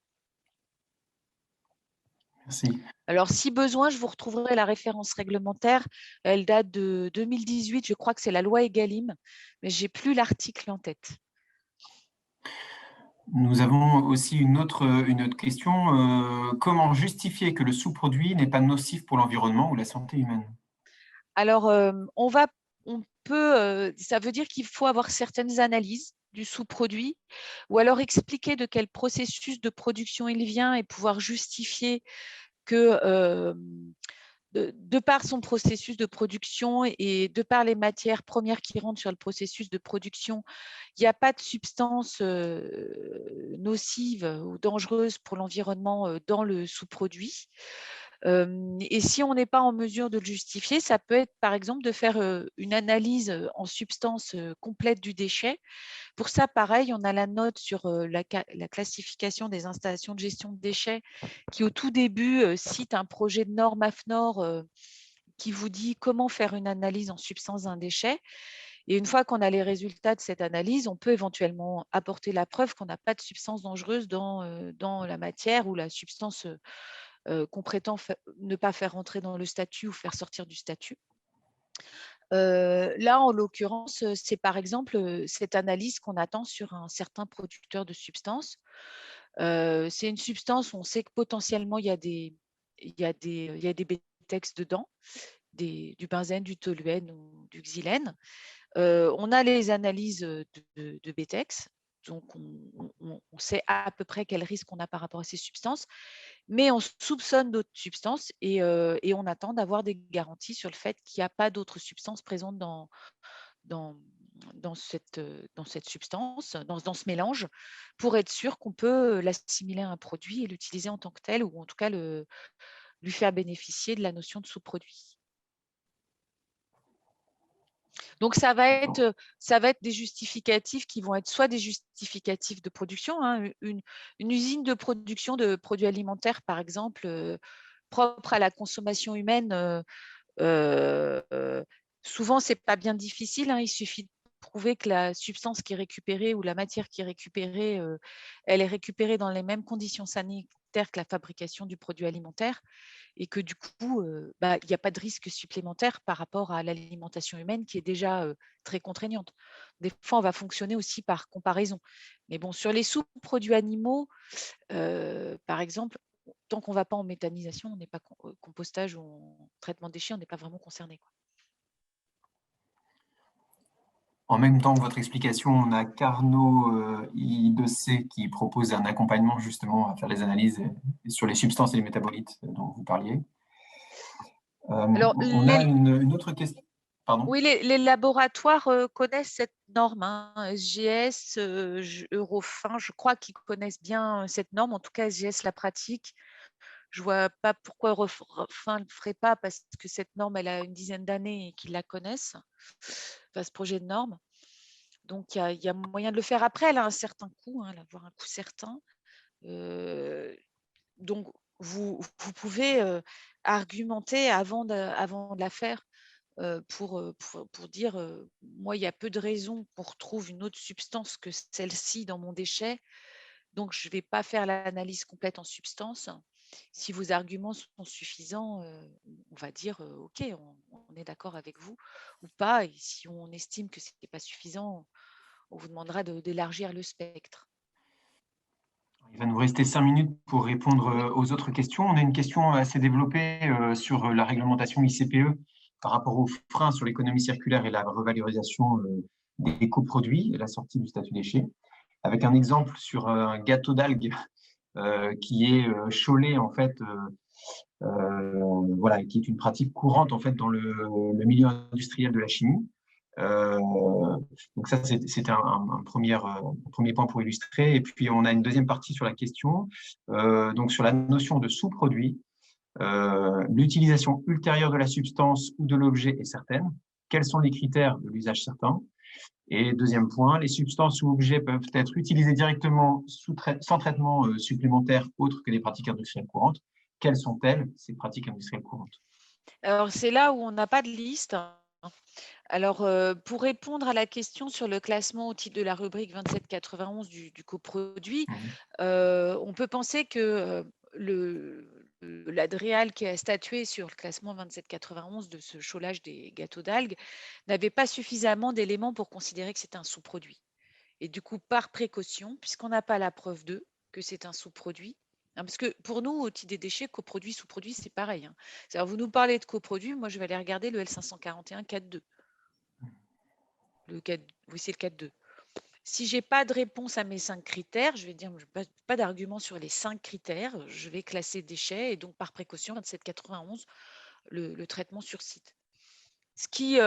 B: Merci.
A: Alors, si besoin, je vous retrouverai la référence réglementaire. Elle date de 2018. Je crois que c'est la loi Egalim, mais je n'ai plus l'article en tête.
B: Nous avons aussi une autre question. Comment justifier que le sous-produit n'est pas nocif pour l'environnement ou la santé humaine?
A: Alors, ça veut dire qu'il faut avoir certaines analyses du sous-produit ou alors expliquer de quel processus de production il vient et pouvoir justifier que de par son processus de production et de par les matières premières qui rentrent sur le processus de production, il n'y a pas de substance nocive ou dangereuse pour l'environnement dans le sous-produit. Et si on n'est pas en mesure de le justifier, ça peut être par exemple de faire une analyse en substance complète du déchet. Pour ça, pareil, on a la note sur la classification des installations de gestion de déchets qui, au tout début, cite un projet de norme AFNOR qui vous dit comment faire une analyse en substance d'un déchet. Et une fois qu'on a les résultats de cette analyse, on peut éventuellement apporter la preuve qu'on n'a pas de substance dangereuse dans la matière ou la substance qu'on prétend ne pas faire rentrer dans le statut ou faire sortir du statut. Là, en l'occurrence, c'est par exemple cette analyse qu'on attend sur un certain producteur de substances. C'est une substance où on sait que potentiellement il y a des BTEX dedans, du benzène, du toluène ou du xylène. On a les analyses de BTEX, donc on sait à peu près quel risque on a par rapport à ces substances, mais on soupçonne d'autres substances et on attend d'avoir des garanties sur le fait qu'il n'y a pas d'autres substances présentes dans cette substance, dans ce mélange, pour être sûr qu'on peut l'assimiler à un produit et l'utiliser en tant que tel, ou en tout cas lui faire bénéficier de la notion de sous-produit. Donc, ça va être des justificatifs qui vont être soit des justificatifs de production, hein, une usine de production de produits alimentaires, par exemple, propre à la consommation humaine, souvent, ce n'est pas bien difficile, hein, il suffit de prouver que la substance qui est récupérée ou la matière qui est récupérée, elle est récupérée dans les mêmes conditions sanitaires que la fabrication du produit alimentaire et que du coup, il n'y a pas de risque supplémentaire par rapport à l'alimentation humaine qui est déjà très contraignante. Des fois, on va fonctionner aussi par comparaison. Mais bon, sur les sous-produits animaux, par exemple, tant qu'on ne va pas en méthanisation, on n'est pas compostage ou en traitement de déchets, on n'est pas vraiment concerné, quoi.
B: En même temps que votre explication, on a Carnot I2C qui propose un accompagnement justement à faire les analyses sur les substances et les métabolites dont vous parliez.
A: Alors,
B: on a une autre question. Pardon.
A: Oui, les laboratoires connaissent cette norme, hein, SGS, Eurofin, je crois qu'ils connaissent bien cette norme. En tout cas, SGS la pratique. Je ne vois pas pourquoi Eurofin ne le ferait pas, parce que cette norme, elle a une dizaine d'années et qu'ils la connaissent, enfin, ce projet de norme. Donc, il y a moyen de le faire. Après, elle a un certain coût, hein, elle va avoir un coût certain. Donc, vous pouvez argumenter avant de la faire pour dire moi, il y a peu de raisons qu'on retrouve une autre substance que celle-ci dans mon déchet, donc je ne vais pas faire l'analyse complète en substance. Si vos arguments sont suffisants, on va dire OK, on est d'accord avec vous ou pas. Et si on estime que ce n'est pas suffisant, on vous demandera d'élargir le spectre.
B: Il va nous rester 5 minutes pour répondre aux autres questions. On a une question assez développée sur la réglementation ICPE par rapport aux freins sur l'économie circulaire et la revalorisation des coproduits et la sortie du statut déchet, avec un exemple sur un gâteau d'algues qui est Cholet, en fait, voilà, qui est une pratique courante en fait dans le milieu industriel de la chimie. Euh, donc ça, c'était un premier point pour illustrer. Et puis, on a une deuxième partie sur la question, donc sur la notion de sous-produit. L'utilisation ultérieure de la substance ou de l'objet est certaine. Quels sont les critères de l'usage certain? Et deuxième point, les substances ou objets peuvent être utilisés directement sans traitement supplémentaire autre que des pratiques industrielles courantes. Quelles sont-elles, ces pratiques industrielles courantes?
A: Alors, c'est là où on n'a pas de liste, hein. Alors, pour répondre à la question sur le classement au titre de la rubrique 2791 du coproduit, on peut penser que l'Adréal qui a statué sur le classement 2791 de ce cholage des gâteaux d'algues n'avait pas suffisamment d'éléments pour considérer que c'est un sous-produit. Et du coup, par précaution, puisqu'on n'a pas la preuve que c'est un sous-produit, hein, parce que pour nous, au titre des déchets, coproduit, sous-produit, c'est pareil, hein. C'est-à-dire, vous nous parlez de coproduit, moi je vais aller regarder le L541 4.2. Oui, c'est le 4.2. Si je n'ai pas de réponse à mes 5 critères, je vais dire pas d'argument sur les 5 critères, je vais classer déchets et donc par précaution 2791 le traitement sur site. Ce qui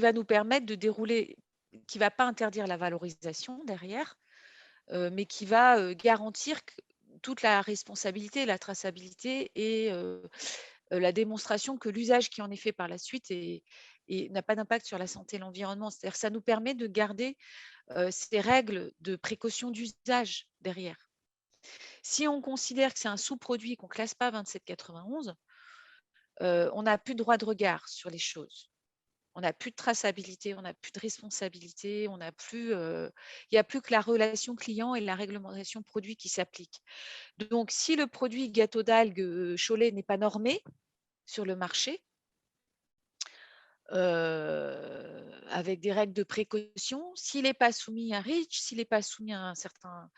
A: va nous permettre de dérouler, qui ne va pas interdire la valorisation derrière, mais qui va garantir toute la responsabilité, la traçabilité et la démonstration que l'usage qui en est fait par la suite n'a pas d'impact sur la santé et l'environnement. C'est-à-dire que ça nous permet de garder ces règles de précaution d'usage derrière. Si on considère que c'est un sous-produit qu'on ne classe pas 2791, on n'a plus de droit de regard sur les choses. On n'a plus de traçabilité, on n'a plus de responsabilité, il n'y a plus que la relation client et la réglementation produit qui s'applique. Donc, si le produit gâteau d'algues Cholet n'est pas normé sur le marché, avec des règles de précaution, s'il n'est pas soumis à REACH, s'il n'est pas soumis à un certain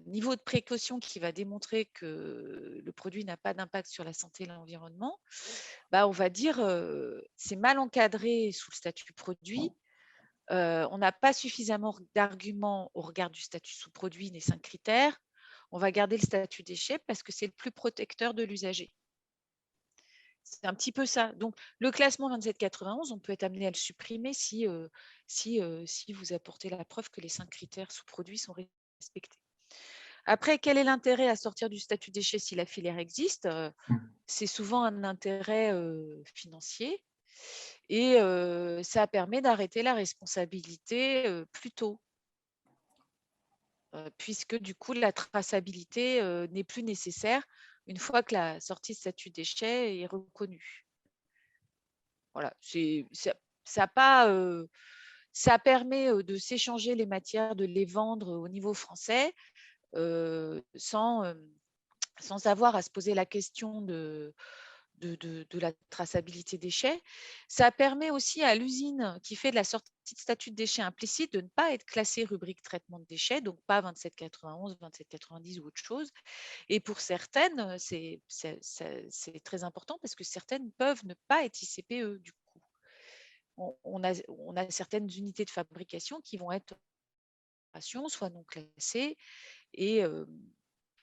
A: niveau de précaution qui va démontrer que le produit n'a pas d'impact sur la santé et l'environnement, bah, on va dire c'est mal encadré sous le statut produit. On n'a pas suffisamment d'arguments au regard du statut sous-produit, les 5 critères. On va garder le statut déchet parce que c'est le plus protecteur de l'usager. C'est un petit peu ça. Donc, le classement 2791, on peut être amené à le supprimer si vous apportez la preuve que les 5 critères sous-produits sont respectés. Après, quel est l'intérêt à sortir du statut déchet si la filière existe? C'est souvent un intérêt financier et ça permet d'arrêter la responsabilité plus tôt, puisque du coup, la traçabilité n'est plus nécessaire une fois que la sortie de statut déchet est reconnue. Voilà, ça permet de s'échanger les matières, de les vendre au niveau français sans avoir à se poser la question de la traçabilité déchets. Ça permet aussi à l'usine qui fait de la sortie de statut de déchets implicite de ne pas être classée rubrique traitement de déchets, donc pas 2791, 2790 ou autre chose. Et pour certaines, c'est très important parce que certaines peuvent ne pas être ICPE du coup. On a certaines unités de fabrication qui vont être soit non classées et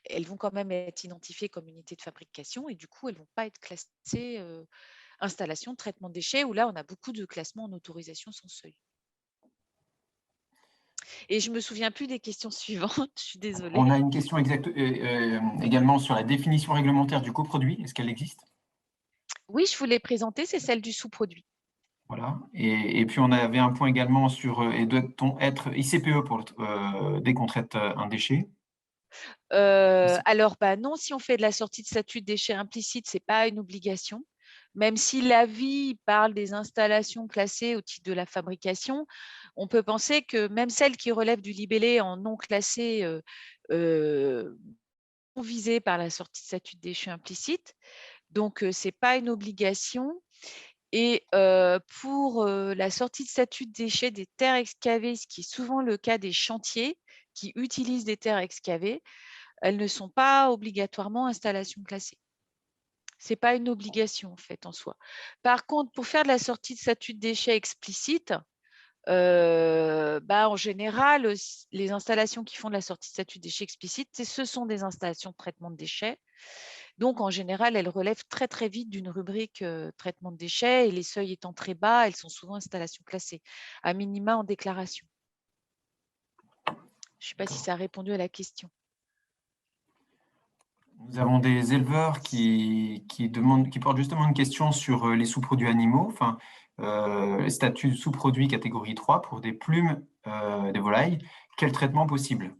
A: elles vont quand même être identifiées comme unités de fabrication et du coup, elles ne vont pas être classées installation de traitement de déchets où là, on a beaucoup de classements en autorisation sans seuil. Et je ne me souviens plus des questions suivantes, je suis désolée.
B: On a une question également sur la définition réglementaire du coproduit. Est-ce qu'elle existe?
A: Oui, je vous l'ai présentée, c'est celle du sous-produit.
B: Voilà. Et puis, on avait un point également sur et doit-on être ICPE dès qu'on traite un déchet?
A: Alors, non, si on fait de la sortie de statut de déchets implicite, ce n'est pas une obligation. Même si l'avis parle des installations classées au titre de la fabrication, on peut penser que même celles qui relèvent du libellé en non classé sont visées par la sortie de statut de déchets implicite. Donc, ce n'est pas une obligation. Et pour la sortie de statut de déchets des terres excavées, ce qui est souvent le cas des chantiers qui utilisent des terres excavées, elles ne sont pas obligatoirement installations classées. Ce n'est pas une obligation en fait en soi. Par contre, pour faire de la sortie de statut de déchets explicite, En général, les installations qui font de la sortie de statut de déchets explicite, ce sont des installations de traitement de déchets. Donc, en général, elles relèvent très, très vite d'une rubrique traitement de déchets et les seuils étant très bas, elles sont souvent installations classées, à minima en déclaration. Je ne sais pas si ça a répondu à la question.
B: Nous avons des éleveurs qui portent justement une question sur les sous-produits animaux, enfin, statut sous-produit catégorie 3 pour des plumes des volailles. Quel traitement possible?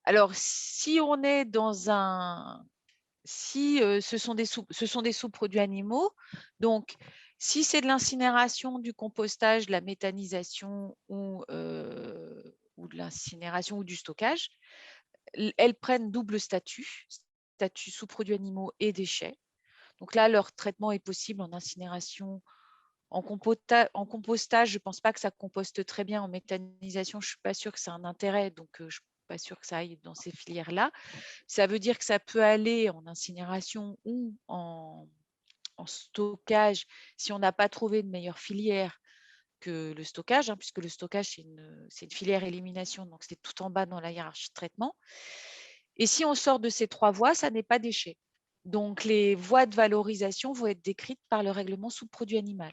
A: Alors, si on est dans un... Si ce sont des sous-produits animaux, donc si c'est de l'incinération, du compostage, de la méthanisation ou de l'incinération ou du stockage, elles prennent double statut sous-produits animaux et déchets. Donc là, leur traitement est possible en incinération, en compostage. Je ne pense pas que ça composte très bien. En méthanisation, je ne suis pas sûre que ça a un intérêt, donc je ne suis pas sûre que ça aille dans ces filières-là. Ça veut dire que ça peut aller en incinération ou en stockage si on n'a pas trouvé de meilleure filière que le stockage, puisque le stockage, c'est une filière élimination, donc c'est tout en bas dans la hiérarchie de traitement. Et si on sort de ces 3 voies, ça n'est pas déchet. Donc, les voies de valorisation vont être décrites par le règlement sous-produit animal,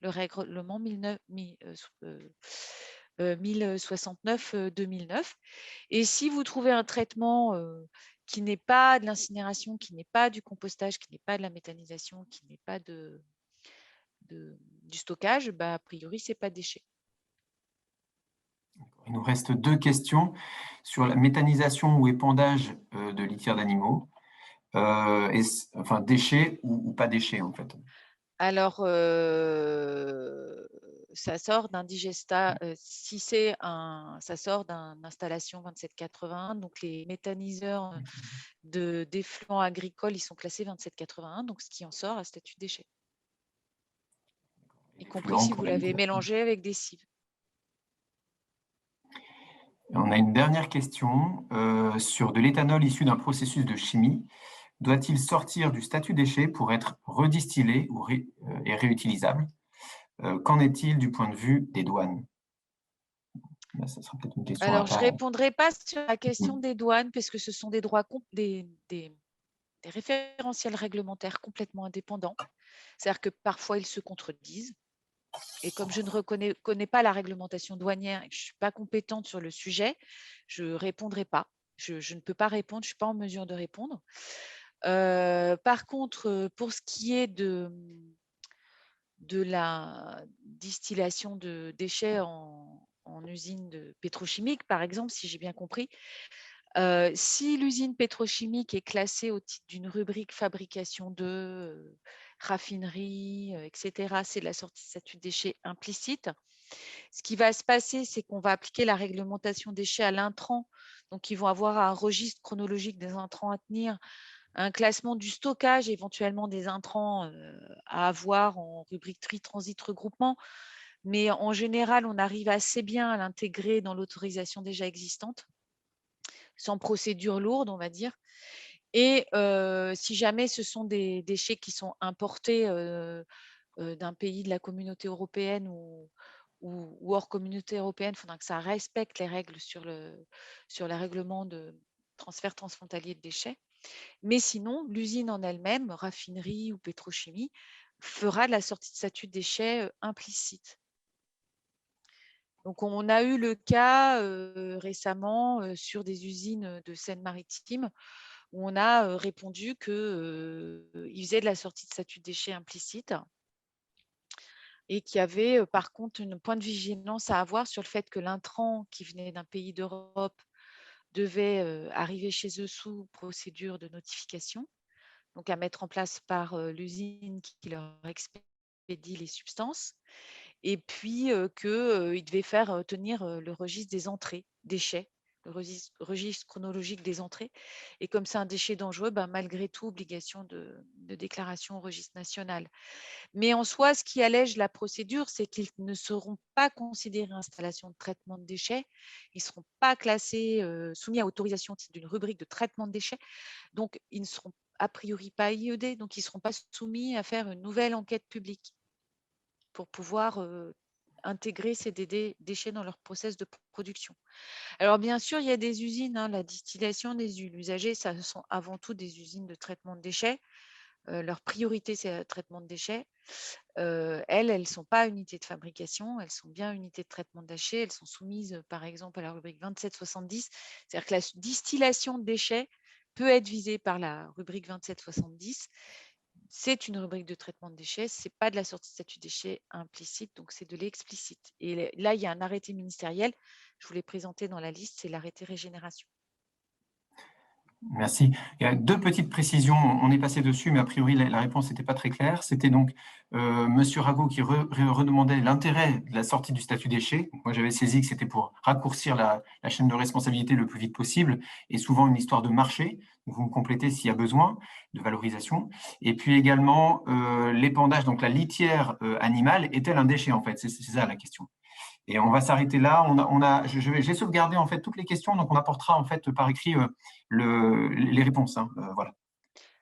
A: le règlement 1069-2009. Et si vous trouvez un traitement qui n'est pas de l'incinération, qui n'est pas du compostage, qui n'est pas de la méthanisation, qui n'est pas du stockage, a priori, ce n'est pas déchet.
B: Il nous reste 2 questions sur la méthanisation ou épandage de litière d'animaux. Enfin, déchets ou pas déchets, en fait.
A: Alors, ça sort d'un digestat. Si c'est ça sort d'une installation 2781. Donc, les méthaniseurs d'effluents agricoles, ils sont classés 2781. Donc, ce qui en sort à statut de déchet. Y compris si vous l'avez mélangé avec des cives.
B: On a une dernière question sur de l'éthanol issu d'un processus de chimie. Doit-il sortir du statut déchet pour être redistillé et réutilisable? Qu'en est-il du point de vue des douanes? Là, ça sera peut-être une question
A: Alors, je ne
B: part.
A: répondrai pas sur la question des douanes parce que ce sont des droits, des référentiels réglementaires complètement indépendants. C'est-à-dire que parfois, ils se contredisent. Et comme je ne connais pas la réglementation douanière et que je ne suis pas compétente sur le sujet, je ne répondrai pas. Je ne peux pas répondre, je ne suis pas en mesure de répondre. Par contre, pour ce qui est de la distillation de déchets en usine pétrochimique, par exemple, si j'ai bien compris, si l'usine pétrochimique est classée au titre d'une rubrique fabrication de raffinerie, etc., c'est de la sortie de statut de déchets implicite. Ce qui va se passer, c'est qu'on va appliquer la réglementation déchets à l'intrant. Donc, ils vont avoir un registre chronologique des intrants à tenir, un classement du stockage, éventuellement des intrants à avoir en rubrique tri, transit, regroupement. Mais en général, on arrive assez bien à l'intégrer dans l'autorisation déjà existante, sans procédure lourde, on va dire. Et si jamais ce sont des déchets qui sont importés d'un pays de la communauté européenne ou hors communauté européenne, il faudra que ça respecte les règles sur le règlement de transfert transfrontalier de déchets. Mais sinon, l'usine en elle-même, raffinerie ou pétrochimie, fera de la sortie de statut de déchets implicite. Donc, on a eu le cas récemment sur des usines de Seine-Maritime où on a répondu qu'ils faisaient de la sortie de statut de déchets implicite et qu'il y avait par contre un point de vigilance à avoir sur le fait que l'intrant qui venait d'un pays d'Europe devait arriver chez eux sous procédure de notification, donc à mettre en place par l'usine qui leur expédie les substances, et puis qu'ils devaient faire tenir le registre des entrées déchets, le registre chronologique des entrées. Et comme c'est un déchet dangereux, malgré tout, obligation de déclaration au registre national. Mais en soi, ce qui allège la procédure, c'est qu'ils ne seront pas considérés installation de traitement de déchets. Ils ne seront pas classés, soumis à autorisation au titre d'une rubrique de traitement de déchets. Donc, ils ne seront a priori pas IED, donc ils ne seront pas soumis à faire une nouvelle enquête publique pour pouvoir intégrer ces déchets dans leur process de production. Alors bien sûr, il y a des usines, hein, la distillation des huiles usagées, ça sont avant tout des usines de traitement de déchets. Leur priorité, c'est le traitement de déchets. Elles ne sont pas unités de fabrication, elles sont bien unités de traitement de déchets. Elles sont soumises, par exemple, à la rubrique 2770. C'est-à-dire que la distillation de déchets peut être visée par la rubrique 2770. C'est une rubrique de traitement de déchets, ce n'est pas de la sortie de statut déchets implicite, donc c'est de l'explicite. Et là, il y a un arrêté ministériel, je vous l'ai présenté dans la liste, c'est l'arrêté régénération.
B: Merci. Il y a deux petites précisions, on est passé dessus, mais a priori la réponse n'était pas très claire. C'était donc Monsieur Rago qui redemandait l'intérêt de la sortie du statut déchet. Moi, j'avais saisi que c'était pour raccourcir la chaîne de responsabilité le plus vite possible, et souvent une histoire de marché. Vous me complétez s'il y a besoin de valorisation. Et puis également l'épandage, donc la litière animale, est-elle un déchet en fait? C'est ça la question. Et on va s'arrêter là. J'ai sauvegardé en fait toutes les questions, donc on apportera en fait par écrit les réponses. Hein. Voilà.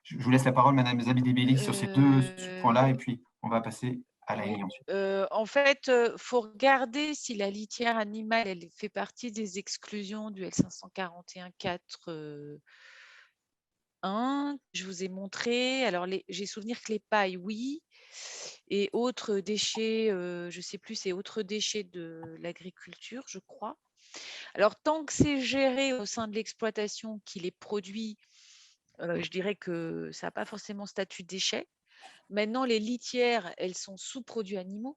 B: Je vous laisse la parole, Madame Zabidi-Belli, sur ces deux points-là, et puis on va passer à la
A: Oui.
B: ensuite.
A: En fait, il faut regarder si la litière animale, elle fait partie des exclusions du L541-4 je vous ai montré. Alors, j'ai souvenir que les pailles, oui, et autres déchets, je ne sais plus, c'est autres déchets de l'agriculture, je crois. Alors, tant que c'est géré au sein de l'exploitation qui les produit, je dirais que ça n'a pas forcément statut de déchet. Maintenant, les litières, elles sont sous produits animaux.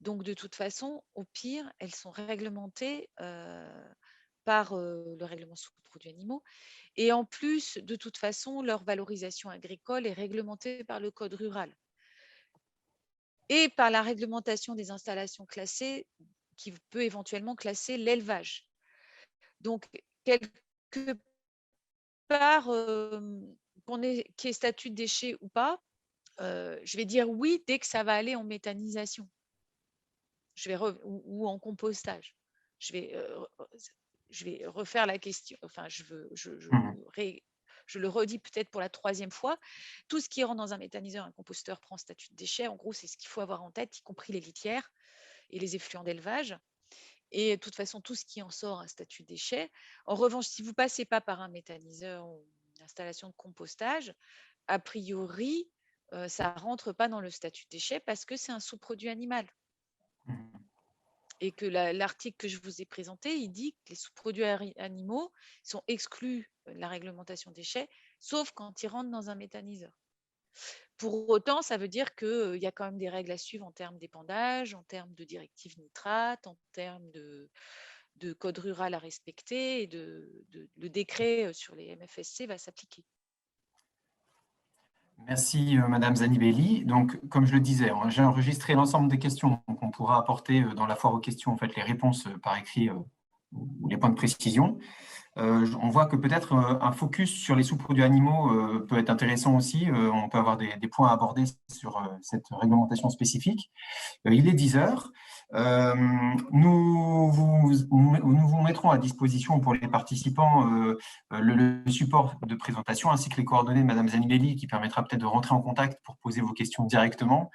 A: Donc, de toute façon, au pire, elles sont réglementées par le règlement sous produits animaux. Et en plus, de toute façon, leur valorisation agricole est réglementée par le code rural et par la réglementation des installations classées qui peut éventuellement classer l'élevage. Donc, quelque part, qu'il y ait statut de déchet ou pas, je vais dire oui dès que ça va aller en méthanisation ou en compostage. Je vais refaire la question. Enfin, je le redis peut-être pour la 3e fois. Tout ce qui rentre dans un méthaniseur, un composteur prend statut de déchet. En gros, c'est ce qu'il faut avoir en tête, y compris les litières et les effluents d'élevage. Et de toute façon, tout ce qui en sort a statut de déchet. En revanche, si vous ne passez pas par un méthaniseur ou une installation de compostage, a priori, ça ne rentre pas dans le statut de déchet parce que c'est un sous-produit animal. Et que l'article que je vous ai présenté, il dit que les sous-produits animaux sont exclus de la réglementation déchets, sauf quand ils rentrent dans un méthaniseur. Pour autant, ça veut dire qu'il y a quand même des règles à suivre en termes d'épandage, en termes de directives nitrates, en termes de code rural à respecter, et le décret sur les MFSC va s'appliquer.
B: Merci Madame Zanibelli. Donc, comme je le disais, j'ai enregistré l'ensemble des questions, donc on pourra apporter dans la foire aux questions en fait les réponses par écrit ou les points de précision. On voit que peut-être un focus sur les sous-produits animaux peut être intéressant aussi. On peut avoir des points à aborder sur cette réglementation spécifique. Il est 10 heures. Nous vous mettrons à disposition pour les participants le support de présentation ainsi que les coordonnées de Madame Zanibelli qui permettra peut-être de rentrer en contact pour poser vos questions directement.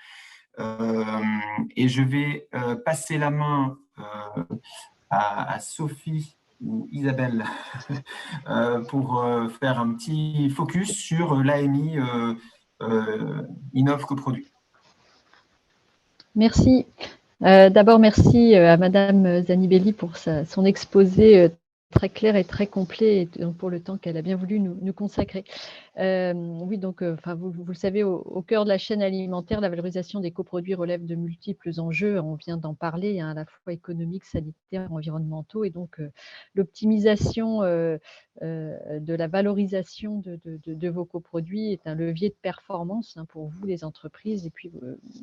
B: Et je vais passer la main à Sophie ou Isabelle pour faire un petit focus sur l'AMI Innov Coproduit.
C: Merci. D'abord, merci à Madame Zanibelli pour son exposé très clair et très complet et donc pour le temps qu'elle a bien voulu nous consacrer. Oui, donc, vous le savez, au cœur de la chaîne alimentaire, la valorisation des coproduits relève de multiples enjeux. On vient d'en parler, hein, à la fois économiques, sanitaires, environnementaux, et donc l'optimisation de la valorisation de vos coproduits est un levier de performance, hein, pour vous, les entreprises, et puis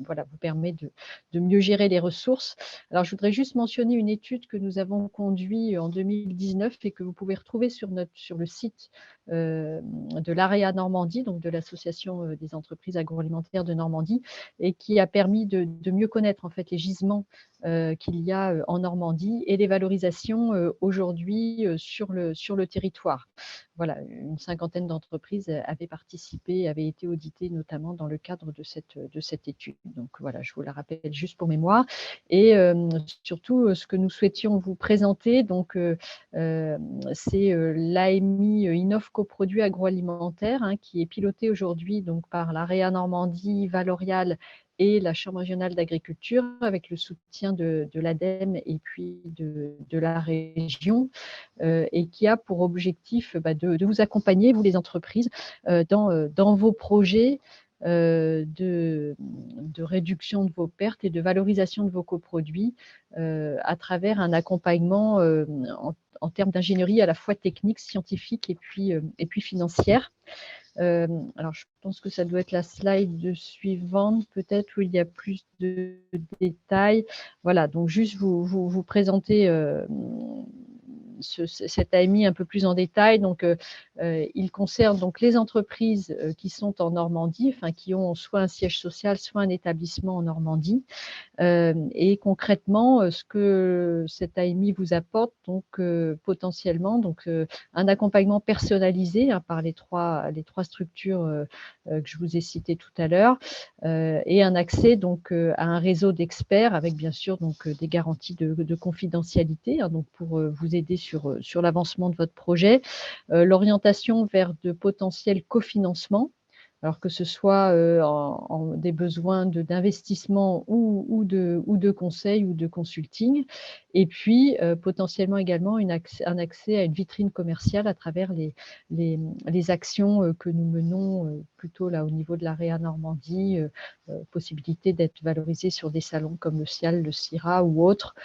C: voilà, vous permet de mieux gérer les ressources. Alors, je voudrais juste mentionner une étude que nous avons conduite en 2019 et que vous pouvez retrouver sur le site de l'AREA Normandie, donc de l'Association des entreprises agroalimentaires de Normandie, et qui a permis de mieux connaître en fait les gisements qu'il y a en Normandie et les valorisations aujourd'hui sur le territoire. voilà, une cinquantaine d'entreprises avaient participé, avaient été auditées notamment dans le cadre de cette étude. Donc voilà, je vous la rappelle juste pour mémoire. Et surtout, ce que nous souhaitions vous présenter, donc c'est l'AMI Innov Coproduits agroalimentaires, qui est piloté aujourd'hui donc par l'AREA Normandie, Valorial et la Chambre régionale d'agriculture, avec le soutien de l'ADEME et puis de la région, et qui a pour objectif de vous accompagner, vous les entreprises, dans vos projets de réduction de vos pertes et de valorisation de vos coproduits à travers un accompagnement en termes d'ingénierie à la fois technique, scientifique et puis financière. Alors, je pense que ça doit être la slide suivante, peut-être, où il y a plus de détails. Voilà, donc juste vous présenter cet AMI un peu plus en détail. Donc, il concerne donc les entreprises qui sont en Normandie, enfin, qui ont soit un siège social, soit un établissement en Normandie. Et concrètement, ce que cette AMI vous apporte, donc potentiellement, donc un accompagnement personnalisé par les trois structures que je vous ai citées tout à l'heure, et un accès donc à un réseau d'experts avec bien sûr donc des garanties de confidentialité, donc pour vous aider sur l'avancement de votre projet, l'orientation vers de potentiels cofinancements. Alors que ce soit des besoins d'investissement ou de conseil ou de consulting, et puis potentiellement également un accès à une vitrine commerciale à travers les actions que nous menons plutôt là au niveau de l'AREA Normandie, possibilité d'être valorisé sur des salons comme le CIAL, le CIRA ou autres,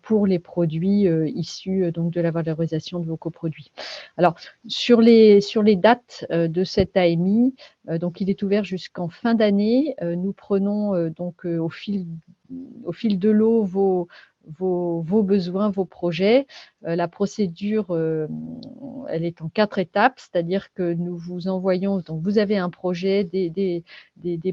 C: pour les produits issus donc de la valorisation de vos coproduits. Alors, sur les dates de cette AMI, donc il est ouvert jusqu'en fin d'année. Nous prenons donc au fil de l'eau vos besoins, vos projets. La procédure, elle est en 4 étapes, c'est-à-dire que nous vous envoyons, donc vous avez un projet, des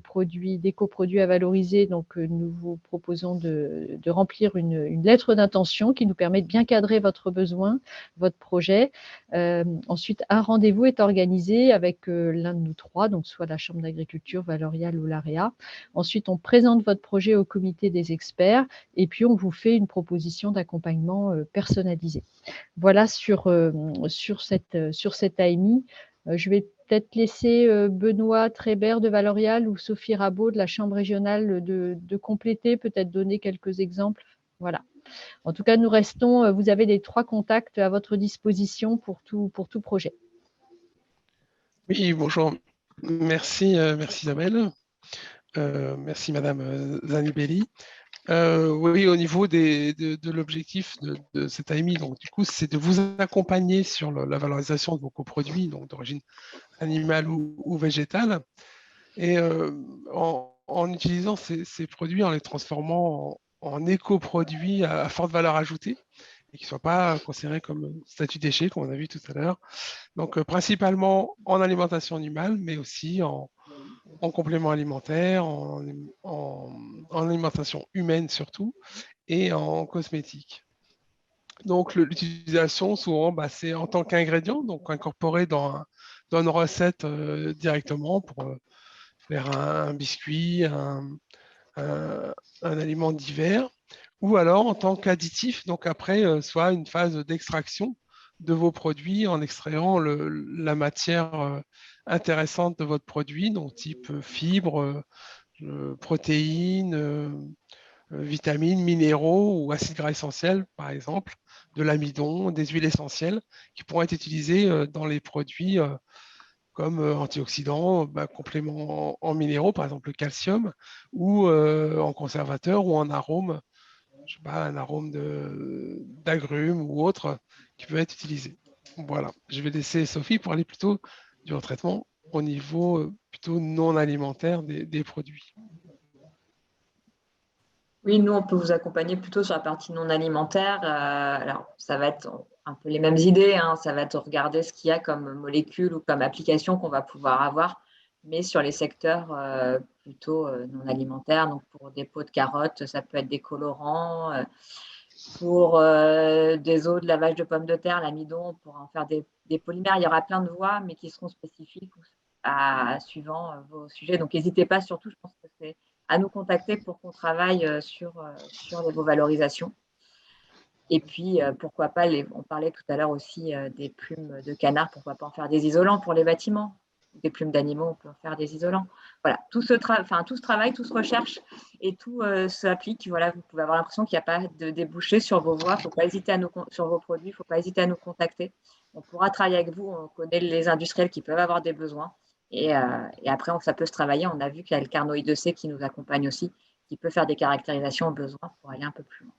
C: produits, des coproduits à valoriser, donc nous vous proposons de remplir une lettre d'intention qui nous permet de bien cadrer votre besoin, votre projet. Ensuite, un rendez-vous est organisé avec l'un de nous trois, donc soit la Chambre d'agriculture, Valorial ou l'AREA. Ensuite, on présente votre projet au comité des experts et puis on vous fait une proposition d'accompagnement personnalisée. Voilà sur cette AMI. Je vais peut-être laisser Benoît Trébert de Valorial ou Sophie Rabot de la Chambre régionale de compléter, peut-être donner quelques exemples. Voilà. En tout cas, vous avez les 3 contacts à votre disposition pour tout projet.
D: Oui, bonjour. Merci Isabelle. Merci Madame Zanibelli. Oui, au niveau de l'objectif de cette AMI, donc du coup, c'est de vous accompagner sur la valorisation de vos coproduits, donc d'origine animale ou végétale, et en utilisant ces produits, en les transformant en éco-produits à forte valeur ajoutée, et qui ne soient pas considérés comme statut déchet, comme on a vu tout à l'heure. Donc, principalement en alimentation animale, mais aussi en complément alimentaire, en alimentation humaine surtout, et en cosmétique. Donc, l'utilisation, souvent, c'est en tant qu'ingrédient, donc incorporé dans une recette directement pour faire un biscuit, un aliment divers, ou alors en tant qu'additif, donc après, soit une phase d'extraction de vos produits en extrayant la matière intéressante de votre produit, donc type fibres, protéines, vitamines, minéraux ou acides gras essentiels, par exemple, de l'amidon, des huiles essentielles, qui pourront être utilisées dans les produits comme antioxydants, compléments en minéraux, par exemple le calcium, ou en conservateur ou en arôme, je sais pas, un arôme d'agrumes ou autre qui peut être utilisé. Voilà, je vais laisser Sophie pour aller plutôt du retraitement au niveau plutôt non alimentaire des produits.
E: Oui, nous, on peut vous accompagner plutôt sur la partie non alimentaire. Alors, ça va être un peu les mêmes idées. Ça va être regarder ce qu'il y a comme molécules ou comme applications qu'on va pouvoir avoir, mais sur les secteurs plutôt non alimentaires. Donc, pour des pots de carottes, ça peut être des colorants. Pour des eaux de lavage de pommes de terre, l'amidon, on pourra en faire des polymères. Il y aura plein de voies, mais qui seront spécifiques suivant vos sujets. Donc, n'hésitez pas, surtout, je pense que c'est à nous contacter pour qu'on travaille sur vos valorisations. Et puis, pourquoi pas, on parlait tout à l'heure aussi des plumes de canard, pourquoi pas en faire des isolants pour les bâtiments. Des plumes d'animaux, on peut en faire des isolants. Voilà, tout ce travail, tout se recherche et tout s'applique. Voilà, vous pouvez avoir l'impression qu'il n'y a pas de débouché sur vos voies. Faut pas hésiter sur vos produits, il ne faut pas hésiter à nous contacter. On pourra travailler avec vous, on connaît les industriels qui peuvent avoir des besoins. Et après, ça peut se travailler. On a vu qu'il y a le Carnot I2C qui nous accompagne aussi, qui peut faire des caractérisations aux besoins pour aller un peu plus loin.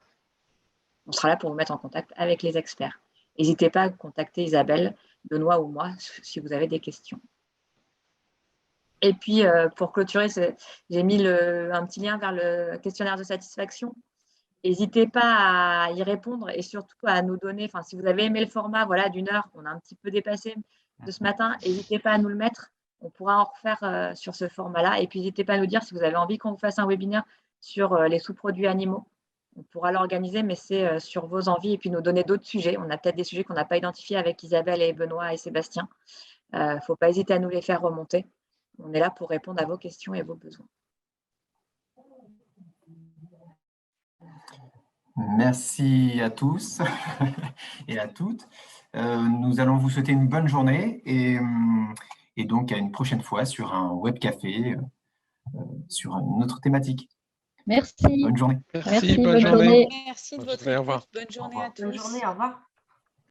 E: On sera là pour vous mettre en contact avec les experts. N'hésitez pas à contacter Isabelle, Benoît ou moi si vous avez des questions. Et puis, pour clôturer, j'ai mis un petit lien vers le questionnaire de satisfaction. N'hésitez pas à y répondre et surtout à nous donner, si vous avez aimé le format d'1 heure, on a un petit peu dépassé de ce matin, n'hésitez pas à nous le mettre. On pourra en refaire sur ce format-là. Et puis, n'hésitez pas à nous dire si vous avez envie qu'on vous fasse un webinaire sur les sous-produits animaux. On pourra l'organiser, mais c'est sur vos envies et puis nous donner d'autres sujets. On a peut-être des sujets qu'on n'a pas identifiés avec Isabelle et Benoît et Sébastien. Il ne faut pas hésiter à nous les faire remonter. On est là pour répondre à vos questions et vos besoins.
B: Merci à tous et à toutes. Nous allons vous souhaiter une bonne journée et donc à une prochaine fois sur un web café sur une autre thématique.
C: Merci.
B: Bonne journée.
C: Merci, bonne journée.
A: Merci de
D: Bonne
A: votre
D: journée, au revoir.
A: écoute. Bonne journée à tous.
F: Bonne journée, au revoir.